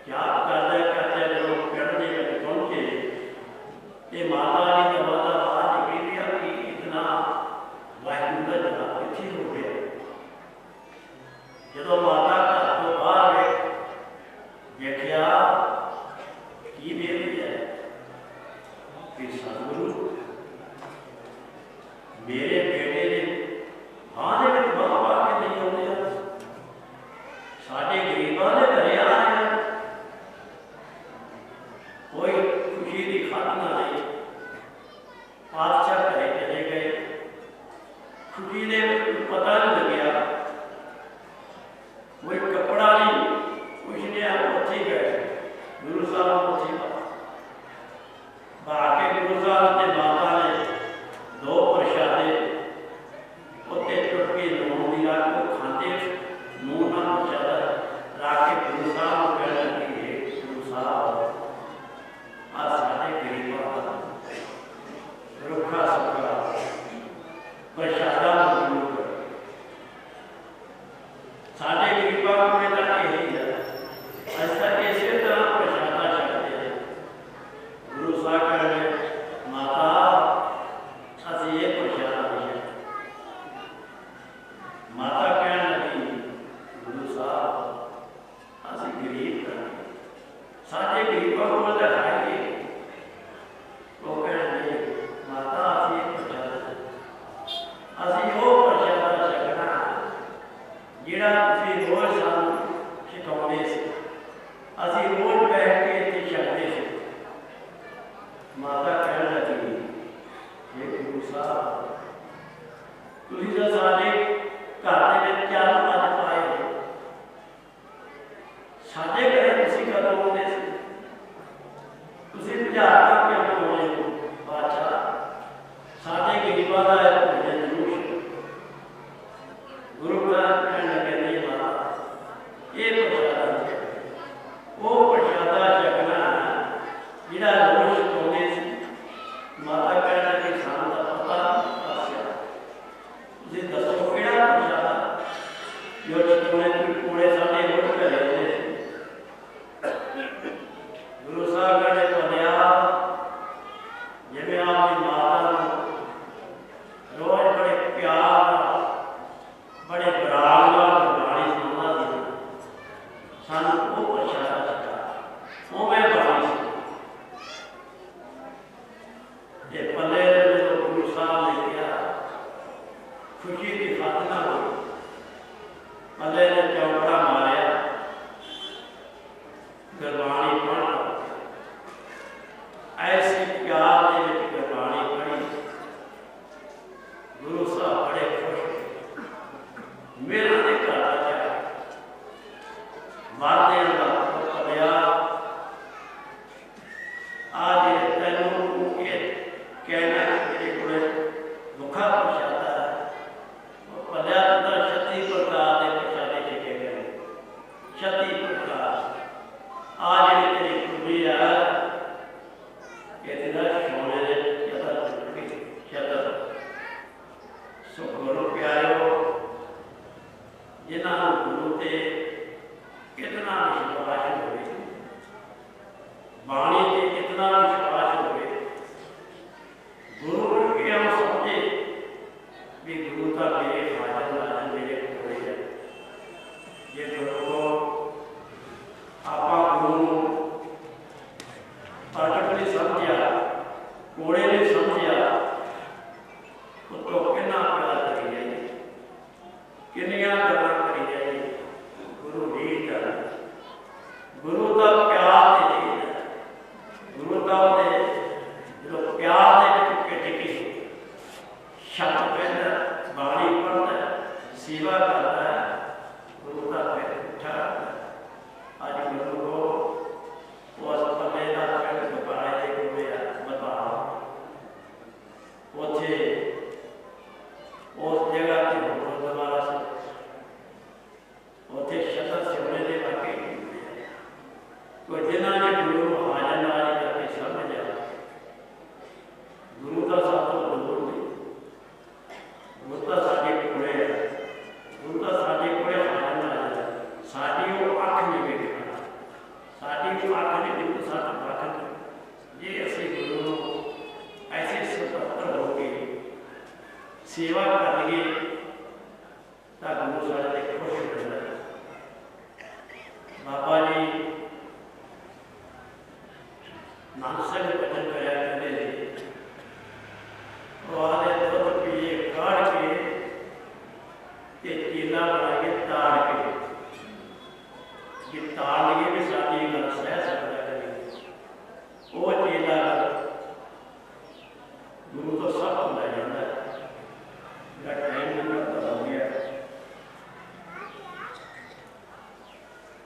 जाप करते करते जो पिंड के विच पहुंचे ये माता की दवा का आवाज निकली कि इतना वाहिगुरू का जाप किथे हो गया। जो माता घर तो बाहर गए देखिया की बेली है कि सतगुरु मेरे बेटे ने बांह दे विच बांह पा के नहीं आउंदे, साडे गरीबां दे घरे आ रहे हैं, कोई खुशी की खातना नहीं। पातशाह घरे चले गए, खुशी ने पता नहीं लग्या, कोई कपड़ा नहीं कुछ नहीं, उत्थे गए गुरु साहब उत्थे बाके गुरु साहब के माता ने दो प्रशादे उत्ते चुटकी नून की रख को खाते नून का प्रशादा रख के गुरु साहब को कहने लगी गुरु साहब आ सारे गरीबां दा रुखा सुखा प्रशादा मंजूर कर, सारे गरीबां को मेरा यही है ऐसा इसी तरह प्रशादा छकते हैं। गुरु साहब कहने माता असी ये प्रशादा नहीं, माता कहने लगी गुरु साहब असी गरीब हैं, सारे गरीबों को दिखाएंगे। वो कहने माता असी ये प्रशादा असी वो प्रशादा छकना जिहड़ा तुसीं रोज़ सानूं छकाउंदे सी, असी रोज़ बैठ के इत्थे छकदे सी। माता कहने लगी हे गुरु साहब तुसीं तां साडे घर दे विच चार पंज पाए हो, साडे घरे तुसीं कदों आउंदे सी, तुसीं बुझारतां क्यों आउंदे हो बादशाह, साडे गरीबां दा भोजन जरूर। गुरु ग्रंथ कहने लगे नहीं माता ਕਿੰਨੀਆਂ ਗੱਲਾਂ ਕਰੀ ਜਾਈਏ। ਗੁਰੂ ਰੀਤ ਹੈ, ਗੁਰੂ ਦਾ ਪਿਆਰ ਤੇ ਰੀਤ ਹੈ। ਗੁਰੂ ਦਾ ਉਹਦੇ ਜਦੋਂ ਪਿਆਰ ਦੇ ਵਿੱਚ ਟਿਕ ਕੇ ਛੱਤ ਪੈਂਦਾ, ਬਾਣੀ ਪੜ੍ਹਦਾ, ਸੇਵਾ ਕਰਦਾ ਹੈ, ਗੁਰੂ ਦਾ ਫਿਰ ਉੱਠਾ। ਅੱਜ ਗੁਰੂ ਕੋ ਉਸ ਪੱਲੇ ਦਾ ਪਿੰਡ ਬਕਾਲੇ ਦੇ ਗੁਰੂ ਆ ਬਤਾ ਉੱਥੇ ਉਸ ਜਗ੍ਹਾ ਤੇ ਗੁਰਦੁਆਰਾ ਸੀ, ਉੱਥੇ ਸ਼ਤਰ ਸਿਮਰੇ ਦੇ ਵਾਕੇ ਕੋਈ ਜਿਨ੍ਹਾਂ ਨੇ ਗੁਰੂ ਨੂੰ ਹਾਜ਼ਰ ਨਾਜ਼ਰ ਕਰਕੇ ਸਮਝਿਆ। ਗੁਰੂ ਦਾ ਸਾਥੋਂ ਦੂਰ ਨਹੀਂ, ਗੁਰੂ ਦਾ ਸਾਡੇ ਕੋਲੇ ਹੈ, ਗੁਰੂ ਦਾ ਸਾਡੇ ਕੋਲੇ ਹਾਜ਼ਰ ਨਾਜ਼ਰ ਹੈ। ਸਾਡੀ ਉਹ ਅੱਖ ਨਹੀਂ ਵੇਖਣਾ, ਸਾਡੀ ਉਹ ਅੱਖ ਨਹੀਂ ਦੇਖੋ, ਸਾਡਾ ਅੱਖ ਨਹੀਂ। ਜੇ ਅਸੀਂ ਗੁਰੂ ਨੂੰ ਐਸੇ ਸੁਤੰਤਰ ਹੋ ਕੇ ਸੇਵਾ ਕਰੀਏ ਤਾਂ ਗੁਰੂ ਸਾਡੇ ਤੇ ਖੁਸ਼ ਹੋ ਜਾਂਦਾ ਹੈ। ਬਾਬਾ ਜੀ ਨਾਨਕ ਭਜਨ ਕਰਿਆ ਕਰਦੇ ਸੀ, ਉਹ ਆਲੇ ਦੁੱਧ ਪੀਏ ਕਾੜ ਕੇ ਤੇ ਚੀਲਾ ਬਣਾ ਕੇ ਤਾੜ ਕੇ, ਜੇ ਤਾੜ ਲਈਏ ਵੀ ਸਾਡੀ ਗੱਲ ਸਹਿ ਸਕਦਾ ਕਰੇ। ਉਹ ਚੀਲਾ ਗੁਰੂ ਤੋਂ ਸਭ ਹੁੰਦਾ ਜਾਂਦਾ ਹੈ। ਜਿਹੜਾ ਟਾਈਮ ਨਹੀਂ ਪਤਾ ਹੋ ਗਿਆ,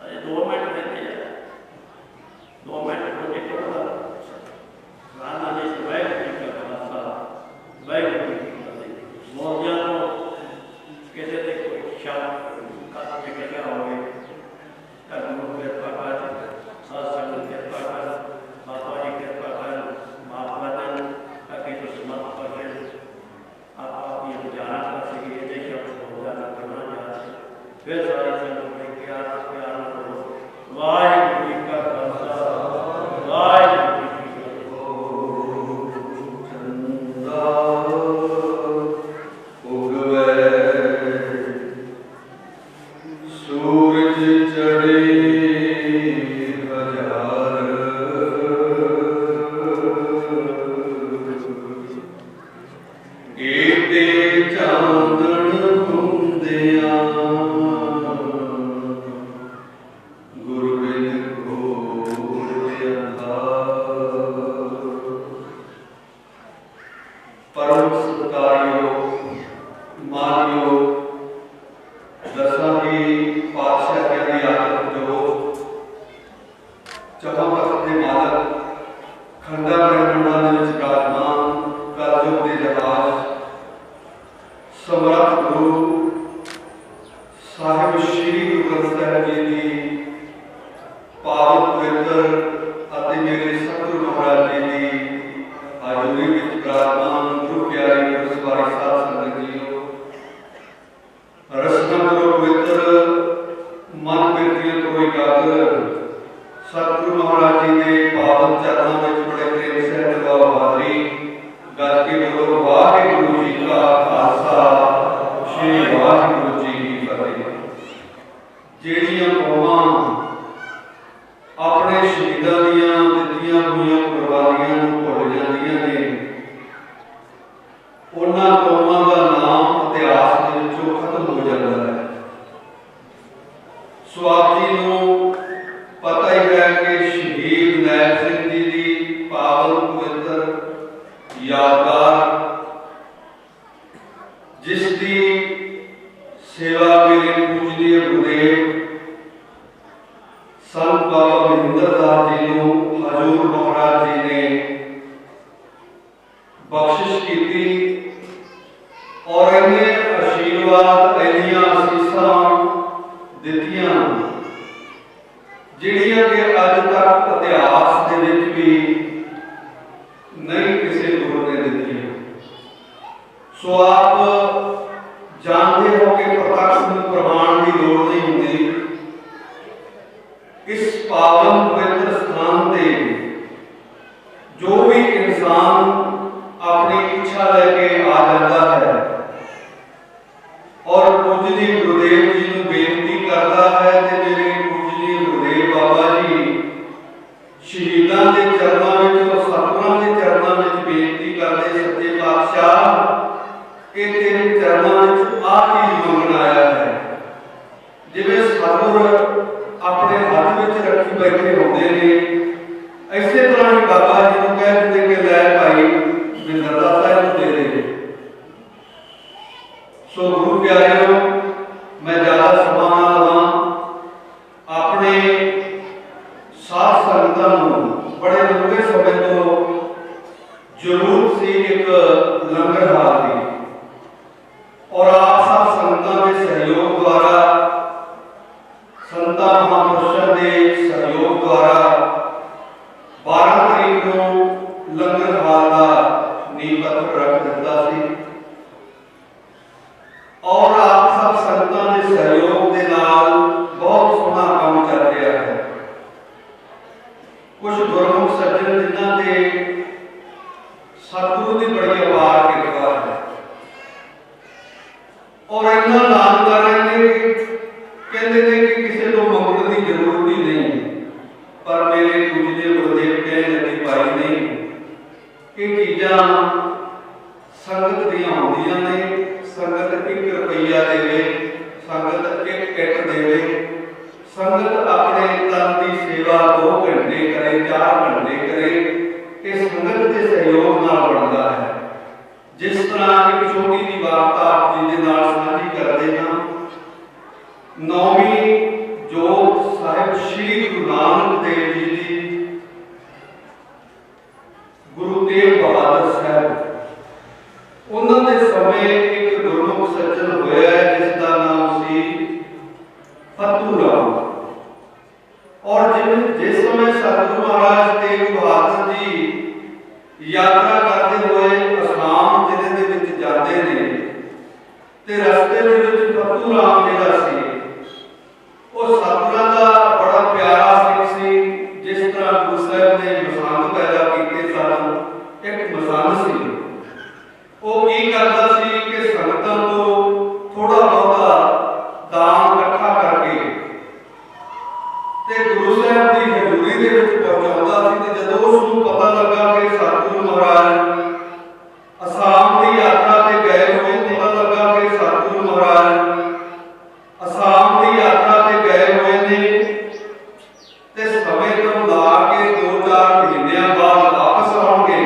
ਅਜੇ 2 ਮਿੰਟ ਰਹਿੰਦੇ ਆ, 2 ਮਿੰਟ ਹੋ ਕੇ ਕੋਲ ਰਾਣਾ ਨੇ ਵਾਹਿਗੁਰੂ ਜੀ ਕਾ ਖਾਲਸਾ ਵਾਹਿਗੁਰੂ ਜੀ ਕੀ ਫਤਿਹ। ਮੌਜਿਆਂ ਤੋਂ ਕਿਸੇ ਤੇ ਕੋਈ ਸ਼ਬਦ ਕੱਟ ਕੇ ਕਿਹਾ ਹੋਵੇ ਤਾਂ ਗੁਰੂ ਕਿਰਪਾ ਕਰ, ਸਾਧ ਸੰਗਤ ਕਿਰਪਾ ਕਰ, ਬਾਬਾ ਜੀ ਕਿਰਪਾ ਕਰ, ਮਾਫ ਕਰ ਦੇਣ ਤਾਂ ਕਿ ਕੁਛ ਮਤ ਪਕੜ आप ये गुजारा कर सके, ये शब्द होगा ना करना जा सके। फिर सारी संगत में प्यार करो। वाहिगुरू जी का खालसा, वाहिगुरू जी की फतेह। ਚੰਦਾ ਉਗਵੇ ਸੂਰਜ ਚੜ੍ਹੇ ਏਤੇ ਚਾਂਦਣ ਹੁੰਦਿਆਂ ਗੁਰਬਿਨ ਘੋਰ ਅੰਧਾਰ। ਪਰਮ ਸਤਿਕਾਰਯੋਗ ਮਾਨਯੋਗ ਦਸਾਂ ਦੀ ਪਾਤਸ਼ਾਹੀਆਂ ਦੀ ਆਦਤ ਜੋ ਚੌਹਾਂ ਤਖਤ ਦੇ ਮਾਲਕ ਖੰਡਾ ਬ੍ਰਹਮੰਡਾਂ ਦੇ ਵਿੱਚ ਵਿਰਾਜਮਾਨ ਕਲਯੁਗ ਦੇ ਜਹਾਜ਼ ਸਮਰੱਥ ਗੁਰੂ ਸਾਹਿਬ ਸ਼੍ਰੀ ਗੁਰੂ ਗ੍ਰੰਥ ਸਾਹਿਬ ਜੀ ਦੀ ਪਾਵਨ ਪਵਿੱਤਰ ਅਤੇ ਮੇਰੇ ਸਤਿਗੁਰੂ ਮਹਾਰਾਜ ਜੀ ਦੀ ਹਾਜ਼ਰੀ ਵਿੱਚ ਵਿਰਾਜਮਾਨ ਗੁਰੂ ਪਿਆਰੇ ਗੁਰੂ ਸਵਾਰੀ ਸਾਧ ਸੰਗਤ ਜੀਓ, ਰਸਨਾ ਗੁਰੂ ਪਵਿੱਤਰ ਮਨ ਬਿਰਤੀਆਂ ਤੋਂ ਇਕਾਗਰ ਸਤਿਗੁਰੂ ਮਹਾਰਾਜ ਜੀ ਦੇ ਪਾਵਨ ਚਰਨਾਂ ਵਿੱਚ ਬੜੇ ਪ੍ਰੇਮ ਸਹਿਤ ਲਗਾਓ ਹਾਜ਼ਰੀ। ਗੱਲ ਕੇ ਬੋਲੋ ਵਾਹਿਗੁਰੂ ਜੀ ਕਾ ਖਾਲਸਾ, ਸ੍ਰੀ ਵਾਹਿਗੁਰੂ ਜੀ ਕੀ ਫਤਿਹ। ਜਿਹੜੀਆਂ ਕੌਮਾਂ ਆਪਣੇ ਸ਼ਹੀਦਾਂ ਦੀਆਂ ਦਿੱਤੀਆਂ ਹੋਈਆਂ ਕੁਰਬਾਨੀਆਂ ਨੂੰ ਭੁੱਲ ਜਾਂਦੀਆਂ ਨੇ, ਉਹਨਾਂ ਕੌਮਾਂ ਦਾ ਨਾਮ ਇਤਿਹਾਸ ਦੇ ਵਿੱਚੋਂ ਖਤਮ ਹੋ ਜਾਂਦਾ ਹੈ। ਸੋ ਆਪ ਜੀ ਨੂੰ ਪਤਾ ਹੀ ਹੈ ਕਿ ਸ਼ਹੀਦ ਨੈਲ ਸਿੰਘ ਜੀ ਦੀ ਪਾਵਨ ਪਵਿੱਤਰ ਯਾਦਗਾਰ, ਜਿਸ ਦੀ ਸੇਵਾ ਮੇਰੇ ਪੂਜਨੀय ਗੁਰਦੇਵ ਸੰਤ ਬਾਬਾ ਮਹਿੰਦਰ ਦਾਸ ਜੀ ਨੂੰ ਹਜ਼ੂਰ ਮਹਾਰਾਜ ਜੀ ਨੇ ਬਖਸ਼ਿਸ਼ ਕੀਤੀ ਔਰ ਇਹਨੇ ਆਸ਼ੀਰਵਾਦ, ਇੰਨੀਆਂ ਅਸੀਸਾਂ ਦਿੱਤੀਆਂ ਜਿਹੜੀਆਂ ਕਿ ਅੱਜ ਤੱਕ ਇਤਿਹਾਸ ਦੇ ਵਿੱਚ ਵੀ ਨਹੀਂ ਕਿਸੇ ਗੁਰੂ ਨੇ ਦਿੱਤੀਆਂ। ਸੋ ਆਪ ਜਾਣਦੇ ਹੋ ਕਿ ਪ੍ਰਤੱਖ ਪ੍ਰਮਾਣ ਦੀ ਲੋੜ ਨਹੀਂ ਹੁੰਦੀ। ਇਸ ਪਾਵਨ ਪਵਿੱਤਰ ਸਥਾਨ ਤੇ द्वारा संतां महापुरुषों के सहयोग द्वारा 12 तरीक को लंगर हाल का नींह पत्थर रख दिता सी और आप सब संतां के सहयोग के नाल बहुत सोहना काम चल रहा है। कुछ गुरमुख सज्जन जिन्हां ते सतगुरु की बड़ी अपार कृपा है और इन्ना दान कर रहे हैं कहते हैं कि किसी को मंगने की जरूरत ही नहीं, पर मेरे पूजनीय गुरुदेव कहने लगे भाई नहीं, ये चीज़ां संगत दियां होंदियां ने। संगत 1 रुपया देवे, संगत 1 किट देवे, संगत अपने तन की सेवा 2 घंटे करे, 4 घंटे करे, ये संगत के सहयोग नाल बनता है। जिस तरह एक छोटी जी वार्ता आप जी के नाल साझी करते हैं, 9वीं जोत साहिब श्री गुरु नानक देव जी की गुरु तेग बहादुर साहब उन्होंने समय एक गुरमुख सज्जन होया है जिसका नाम सी फतू राम। और जिस समय सतगुरु महाराज तेग बहादुर जी यात्रा करते हुए असम जिले के विच जाते ने ते रस्ते दे विच फतू राम जिहड़ा सी वो सतगुरां दा बड़ा प्यारा सिख सी। जिस तरह गुरु साहिब ने मसंद पैदा कीते सन, एक मसंद सी, वो की करदा सी कि संगतां तो थोड़ा बहुता दान इकट्ठा करके ते गुरु साहिब की हजूरी दे विच पहुंचाउंदा सी। ते जदों उसनूं पता लगा कि सतगुरु महाराज असम की यात्रा ते गए हुए, पता लगा कि सतगुरु महाराज असम की यात्रा ते गए हुए ने ते समय तो ला के 2-4 महीनों बाद वापस आउणगे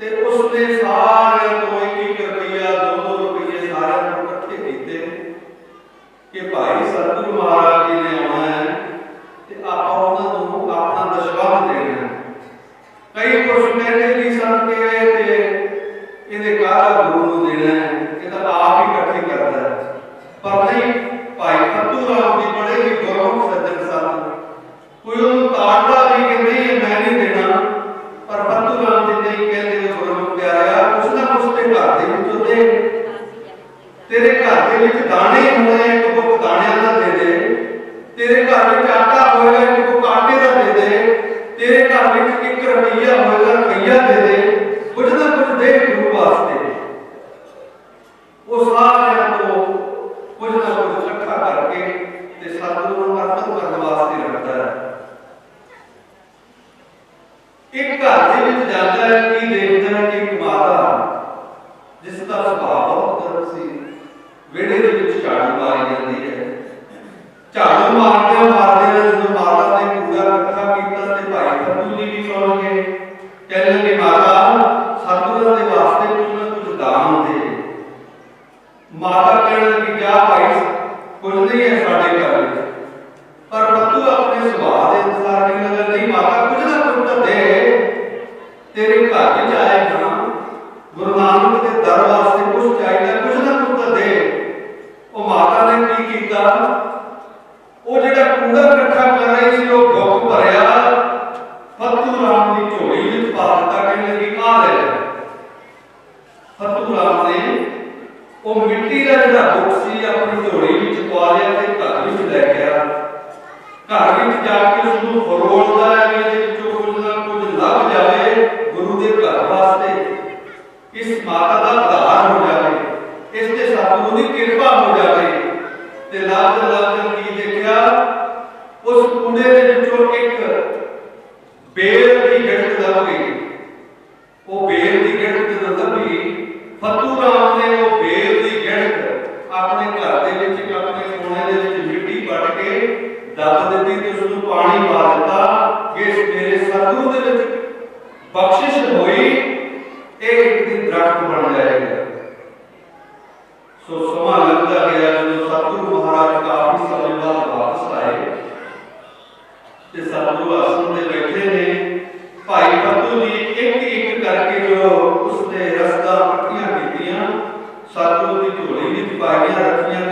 ते उसने सारे तो 1 रुपया 2 रुपये सारे इकट्ठे कीते कि भाई सतगुरु महाराज जी ने आना है ते आपां उन्हां नूं अपना दशवंध देना है। कई कुछ कहते भी सन कि इहदे काहदा गुरु नूं देना है, ये तो आप ही इकट्ठी करता है, पर नहीं। भाई फतू राम जी बड़े ही गुरमुख सज्जन सन, कोई उन्होंने ताड़दा नहीं कि नहीं मैं नहीं देना, पर फतू राम जी नहीं कहते गुरमुख प्यारा कुछ ना कुछ ते घर दे विचों दे, तेरे घर दे विच दाने होने, एक बुक दाणियां दा दे दे, तेरे घर विच आटा होएगा, एक बुक आटे दा दे दे, तेरे घर विच 1 रुपया होएगा, रुपया दे दे, कुछ ना कुछ दे गुरु वास्ते। वो सारे तो कुछ ना कुछ इकट्ठा करके ते सतगुरु नूं अर्पण करने वास्ते रखता है। एक घर दे विच जांदा है कि देखदा है कि एक माता जिसका सुभाव बहुत गर्म सी, वेड़े दे विच झाड़ू मारी जांदी है। झाड़ू मारदे जदों माता ने कूड़ा इकट्ठा कीता ते भाई फतू जी भी सुण के कहण लगे माता सतगुरां दे वास्ते कुछ ना कुछ दान दे। माता कहण लगी जा भाई कुछ नहीं है साडे घर विच, पर फतू अपने सुभाव के अनुसार कहण लगा नहीं माता कुछ ना कुछ तो दे, तेरे घर विच आए हां, गुरु नानक के दर वास्ते कुछ चाहिए, कुछ ना कुछ तो दे। वो माता ने की कीता, वो जिहड़ा कूड़ा इकट्ठा कर रही सी वो बुक भरिया फतू राम की झोली विच पा दिता, कहण लगी आ ले। फतू राम ने वो मिट्टी का जिहड़ा बुक सी अपनी झोली विच पा लिया ते घर विच लै गया। घर विच जाके उसनूं फरोलदा है कि इहदे विचों कुछ ना कुछ लभ जावे गुरु दे घर वास्ते, इस माता का उद्धार हो जाए, इसते सतगुरु की कृपा हो जाए। ते लभ की देखिया उस कूड़े दे विचों एक बेल की गिड़क लभ गई। वो बेल की गिड़क जदों लभी, फतू राम ने वो बेल की गिड़क अपने घर दे विच अपने कोने दे विच मिट्टी पट के दब दित्ती ते उसनूं पानी पा दिता कि मेरे सतगुरु दे विच बख्शिश होई, एक दिन दरख्त बन जाएगा। सो समा लगता गया, जो सतगुरु महाराज काफी समय बाद वापस आए ते सतगुरु आसन में बैठे ने। भाई फतू जी एक एक करके जो उसने रस्ता पट्टियां कीतियां सतगुरु की झोली विच पाईयां रखियां,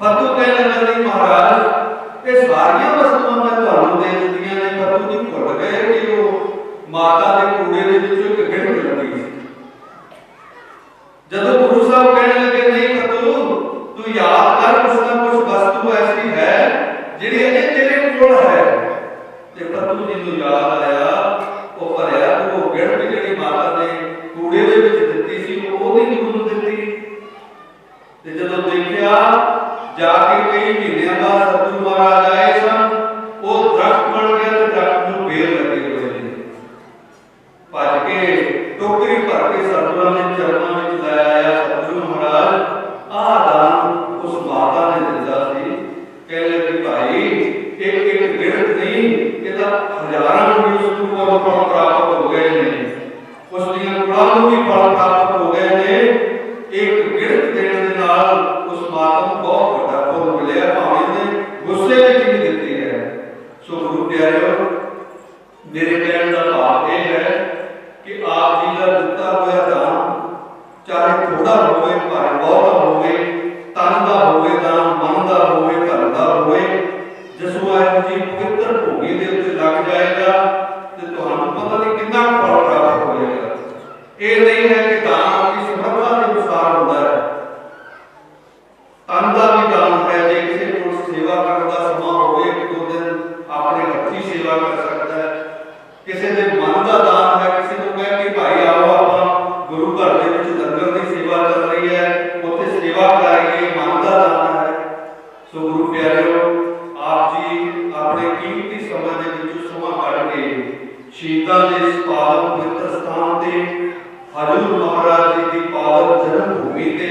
ਫਤੂ ਕਹਿਣ ਲੱਗਾ ਜੀ ਮਹਾਰਾਜ ਇਹ ਸਾਰੀਆਂ ਵਸਤੂਆਂ ਮੈਂ ਤੁਹਾਨੂੰ ਦੇ ਦਿੱਤੀਆਂ ਨੇ, ਫਤੂ ਜੀ ਭੁੱਲ ਗਏ ਕਿ ਉਹ ਮਾਤਾ ਦੇ ਕੂੜੇ ਦੇ ਵਿੱਚੋਂ ਇੱਕ ਗਿਣ ਲੱਗੀ ਸੀ। ਜਦੋਂ ਗੁਰੂ ਸਾਹਿਬ ਕਹਿਣ ਲੱਗੇ ਨਹੀਂ ਫਤੂ ਤੂੰ ਯਾਦ ਕਰ ਕੁਛ ਨਾ ਕੁਛ ਵਸਤੂ ਐਸੀ ਹੈ ਜਿਹੜੀ ਅਜੇ ਤੇਰੇ ਕੋਲ ਹੈ, ਤੇ ਫਤੂ ਜੀ ਨੂੰ ਯਾਦ ਆਇਆ ਉਹ ਭਰਿਆ ਉਹ ਗਿਣ ਵੀ ਜਿਹੜੀ ਮਾਤਾ ਨੇ ਕੂੜੇ ਦੇ ਵਿੱਚ ਦਿੱਤੀ ਸੀ ਉਹ ਨਹੀਂ ਗੁਰੂ ਨੂੰ ਦਿੱਤੀ। ਤੇ ਜਦੋਂ ਦੇਖਿਆ ਜਾ ਕੇ ਕਈ ਮਹੀਨਿਆਂ ਬਾਅਦ ਸਤਿਗੁਰੂ ਮਹਾਰਾਜ ਆਏ ਸਨ, ਉਹ ਦਰਖਤ ਬਣ ਗਿਆ ਤੇ ਦਰਖਤ ਨੂੰ ਬੇਲ ਲੱਗੇ ਹੋਏ ਨੇ। ਭੱਜ ਕੇ ਟੋਕਰੀ ਭਰ ਕੇ ਸਤਿਗੁਰਾਂ ਦੇ ਚਰਨਾਂ ਵਿੱਚ ਲੈ ਆਇਆ। ਸਤਿਗੁਰੂ ਮਹਾਰਾਜ ਆਹ ਦਾਨ ਉਸ ਮਾਤਾ ਨੇ ਦਿੱਤਾ ਸੀ। ਕਹਿ ਲੱਗੇ ਭਾਈ ਇੱਕ ਇੱਕ ਗਿਣਤ ਨਹੀਂ, ਇਹਦਾ ਹਜ਼ਾਰਾਂ ਨੂੰ ਵੀ ਉਸ ਨੂੰ ਫਲ ਪ੍ਰਾਪਤ ਹੋ ਗਏ ਨੇ, ਉਸ ਦੀਆਂ ਕੁੜਾਂ ਨੂੰ ਵੀ ਫਲ ਪ੍ਰਾਪਤ ਹੋ ਗਏ ਨੇ। ਇੱਕ ਗਿਣਤ ਦੇਣ ਦੇ ਨਾਲ ਉਸ ਮਾਤਾ ਨੂੰ ਬਹੁਤ ਵੱਡਾ ਫਲ ਮਿਲਿਆ, ਭਾਵੇਂ ਨੇ ਗੁੱਸੇ ਵਿੱਚ ਵੀ ਦਿੱਤੀ ਹੈ। ਸੋ ਗੁਰੂ ਪਿਆਰਿਓ, ਮੇਰੇ ਕਹਿਣ ਦਾ ਭਾਵ ਇਹ ਹੈ ਕਿ ਆਪ ਜੀ ਦਾ ਦਿੱਤਾ ਹੋਇਆ ਦਾਨ ਚਾਹੇ ਥੋੜਾ ਹੋਵੇ ਭਾਵੇਂ ਬਹੁਤਾ ਹੋਵੇ, ਤਨ ਦਾ ਹੋਵੇ ਦਾਨ, ਮਨ ਦਾ ਹੋਵੇ, ਧਨ ਦਾ ਹੋਵੇ, ਜਿਸ ਵਾਰ ਜੀ ਪਵਿੱਤਰ ਭੂਮੀ ਦੇ ਉੱਤੇ ਲੱਗ ਜਾਏਗਾ ਤੇ ਤੁਹਾਨੂੰ ਪਤਾ ਨਹੀਂ ਕਿੰਨਾ ਫਲ ਪ੍ਰਾਪਤ ਹੋ ਜਾਏਗਾ। ਇਹ ਨਹੀਂ ਹੈ ਕਿ ਦਾਨ ਆਪਣੀ ਸਮਰੱਥਾ ਦੇ ਅਨੁਸਾਰ ਹੁੰਦਾ ਹੈ। ਤਨ ਦਾ ਵੀ ਦਾਨ ਹੈ, ਜੇ ਕਿਸੇ ਕੋਲ ਸੇਵਾ ਕਰਨ ਦਾ ਸਮਾਂ ਹੋਵੇ ਇੱਕ ਦੋ ਦਿਨ ਆਪਣੇ ਹੱਥੀਂ ਸੇਵਾ ਕਰ ਸਕਦਾ ਹੈ। ਕਿਸੇ ਦੇ ਮਨ ਦਾ ਦਾਨ ਹੈ, ਕਿਸੇ ਨੂੰ ਕਹੇ ਕਿ ਭਾਈ ਆਓ ਆਪਾਂ ਗੁਰੂ ਘਰ ਦੇ ਵਿੱਚ ਲੰਗਰ ਦੀ ਸੇਵਾ ਚੱਲ ਰਹੀ ਹੈ, ਉੱਥੇ ਸੇਵਾ ਕਰਾਂਗੇ, ਮਨ ਦਾ ਦਾਨ ਹੈ। ਸੋ ਗੁਰੂ ਪਿਆਰਿਓ, ਆਪ ਜੀ ਆਪਣੇ ਕੀਮਤੀ ਸਮੇਂ ਦੇ ਵਿੱਚ ਸਮਾਂ ਕੱਢ ਕੇ ਸ਼ਹੀਦਾਂ ਦੇ ਇਸ ਪਾਵਨ ਪਵਿੱਤਰ ਸਥਾਨ ਤੇ ਹਜ਼ੂਰ ਮਹਾਰਾਜ ਜੀ ਦੀ ਪਾਵਨ ਜਨਮ ਭੂਮੀ ਤੇ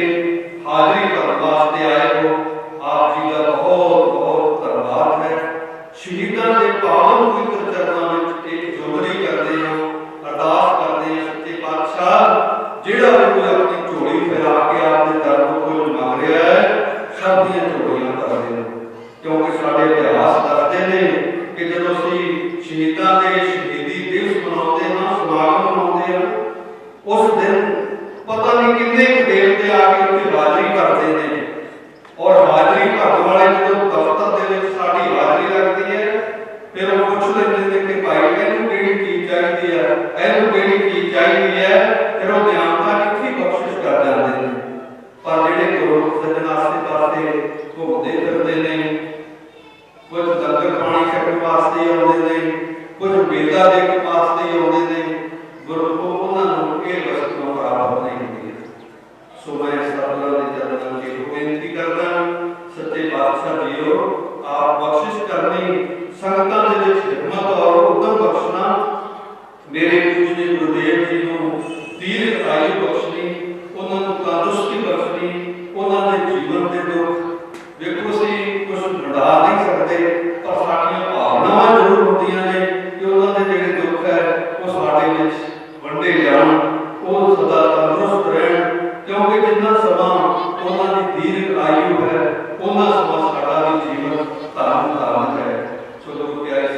ਹਾਜ਼ਰੀ ਭਰਨ ਵਾਸਤੇ ਆਏ ਹੋ। ਆਪ ਜੀ ਦਾ ਬਹੁਤ ਬਹੁਤ ਧੰਨਵਾਦ ਹੈ। ਸ਼ਹੀਦਾਂ ਦੇ ਪਾਵਨ ਪਵਿੱਤਰ ਚਰਨਾਂ ਵਿੱਚ ਇੱਕ ਜੁਗਲੀ ਕਰਦੇ ਹੋ, ਅਰਦਾਸ ਕਰਦੇ ਹਾਂ ਸੱਚੇ ਪਾਤਸ਼ਾਹ ਜਿਹੜਾ ਵੀ ਕੋਈ ਆਪਣੀ ਝੋਲੀ ਫੈਲਾ ਕੇ ਆਪ ਦੇ ਦਰ ਤੋਂ ਕੋਈ ਮੰਗ ਰਿਹਾ ਹੈ, ਸਭ ਦੀਆਂ ਝੋਲੀਆਂ ਭਰਦੇ ਨੇ। ਕਿਉਂਕਿ ਸਾਡੇ ਇਤਿਹਾਸ ਦੱਸਦੇ ਨੇ ਕਿ ਜਦੋਂ ਅਸੀਂ ਸ਼ਹੀਦਾਂ ਦੇ ਸ਼ਹੀਦੀ ਦਿਵਸ ਮਨਾਉਂਦੇ ਹਾਂ, ਸਮਾਗਮ ਮਨਾਉਂਦੇ ਹਾਂ, ਉਸ ਦਿਨ ਪਤਾ ਨਹੀਂ ਕਿੰਨੇ ਕੁ ਦੇਵਤੇ ਆ ਕੇ ਉੱਥੇ ਹਾਜ਼ਰੀ ਭਰਦੇ ਨੇ। ਔਰ ਹਾਜ਼ਰੀ ਭਰਨ ਵਾਲੇ ਜਦੋਂ ਦਫ਼ਤਰ ਦੇ ਵਿੱਚ ਸਾਡੀ ਹਾਜ਼ਰੀ ਲੱਗਦੀ ਹੈ, ਫਿਰ ਉਹ ਪੁੱਛ ਲੈਂਦੇ ਨੇ ਕਿ ਭਾਈ ਇਹਨੂੰ ਕਿਹੜੀ ਚੀਜ਼ ਚਾਹੀਦੀ ਹੈ, ਇਹਨੂੰ ਕਿਹੜੀ ਚੀਜ਼ ਚਾਹੀਦੀ ਹੈ, ਫਿਰ ਉਹ ਗਿਆਨਤਾ ਕਿੱਥੇ ਬਖਸ਼ਿਸ਼ ਕਰ ਜਾਂਦੇ ਨੇ। ਪਰ ਜਿਹੜੇ ਗੁਰੂ ਸੱਜਣ ਆਸੇ ਪਾਸੇ ਘੁੰਮਦੇ ਫਿਰਦੇ ਨੇ, ਕੁਝ ਲੰਗਰ ਪਾਣੀ ਛਕਣ ਵਾਸਤੇ ਆਉਂਦੇ ਨੇ, ਕੁਝ ਮੇਲਾ ਦੇਖਣ ਵਾਸਤੇ ਆਉਂਦੇ ਨੇ, ਗੁਰੂ ਕੋ ਉਹਨਾਂ ਨੂੰ ਇਹ ਵਸਤੂਆਂ ਪ੍ਰਾਪਤ ਨਹੀਂ ਹੁੰਦੀਆਂ। ਸੋ ਮੈਂ ਸਤਿਗੁਰਾਂ ਦੇ ਚਰਨਾਂ 'ਚ ਬੇਨਤੀ ਕਰਦਾ, ਸੱਚੇ ਪਾਤਸ਼ਾਹ ਜੀਓ ਆਪ ਬਖਸ਼ਿਸ਼ ਕਰਨੀ, ਸੰਗਤਾਂ ਦੇ ਵਿੱਚ ਹਿੰਮਤ ਔਰ ਉਦਮ ਬਖਸ਼ਣਾ, ਮੇਰੇ ਪੂਜਨੀਕ ਗੁਰਦੇਵ ਜੀ ਨੂੰ ਦੀਰਘ ਆਯੂ ਬਖਸ਼ਣੀ, ਉਹਨਾਂ ਨੂੰ ਤੰਦਰੁਸਤੀ ਬਖਸ਼ਣੀ, ਉਹਨਾਂ ਦੇ ਜੀਵਨ ਦੇ ਦੁੱਖ ਵੇਖੋ ਅਸੀਂ ਕੁਝ ਵੰਡਾ ਨਹੀਂ ਸਕਦੇ, ਪਰ ਸਾਡੀਆਂ ਭਾਵਨਾਵਾਂ ਜ਼ਰੂਰ ਹੁੰਦੀਆਂ ਨੇ ਕਿ ਉਹਨਾਂ ਦੇ ਜਿਹੜੇ ਦੁੱਖ ਹੈ ਉਹ ਸਾਡੇ ਵਿੱਚ ਵੰਡੇ ਜਾਣ, ਉਹ ਸਦਾ ਤੰਦਰੁਸਤ ਰਹਿਣ। ਕਿਉਂਕਿ ਜਿੰਨਾ ਸਮਾਂ ਉਹਨਾਂ ਦੀ ਦੀਰਘ ਆਯੂ ਹੈ, ਉਹਨਾਂ ਸਮਾਂ ਸਾਡਾ ਵੀ ਜੀਵਨ ਧਾਰਨ ਹੈ। ਸੋ ਗੁਰੂ ਪਿਆਰੇ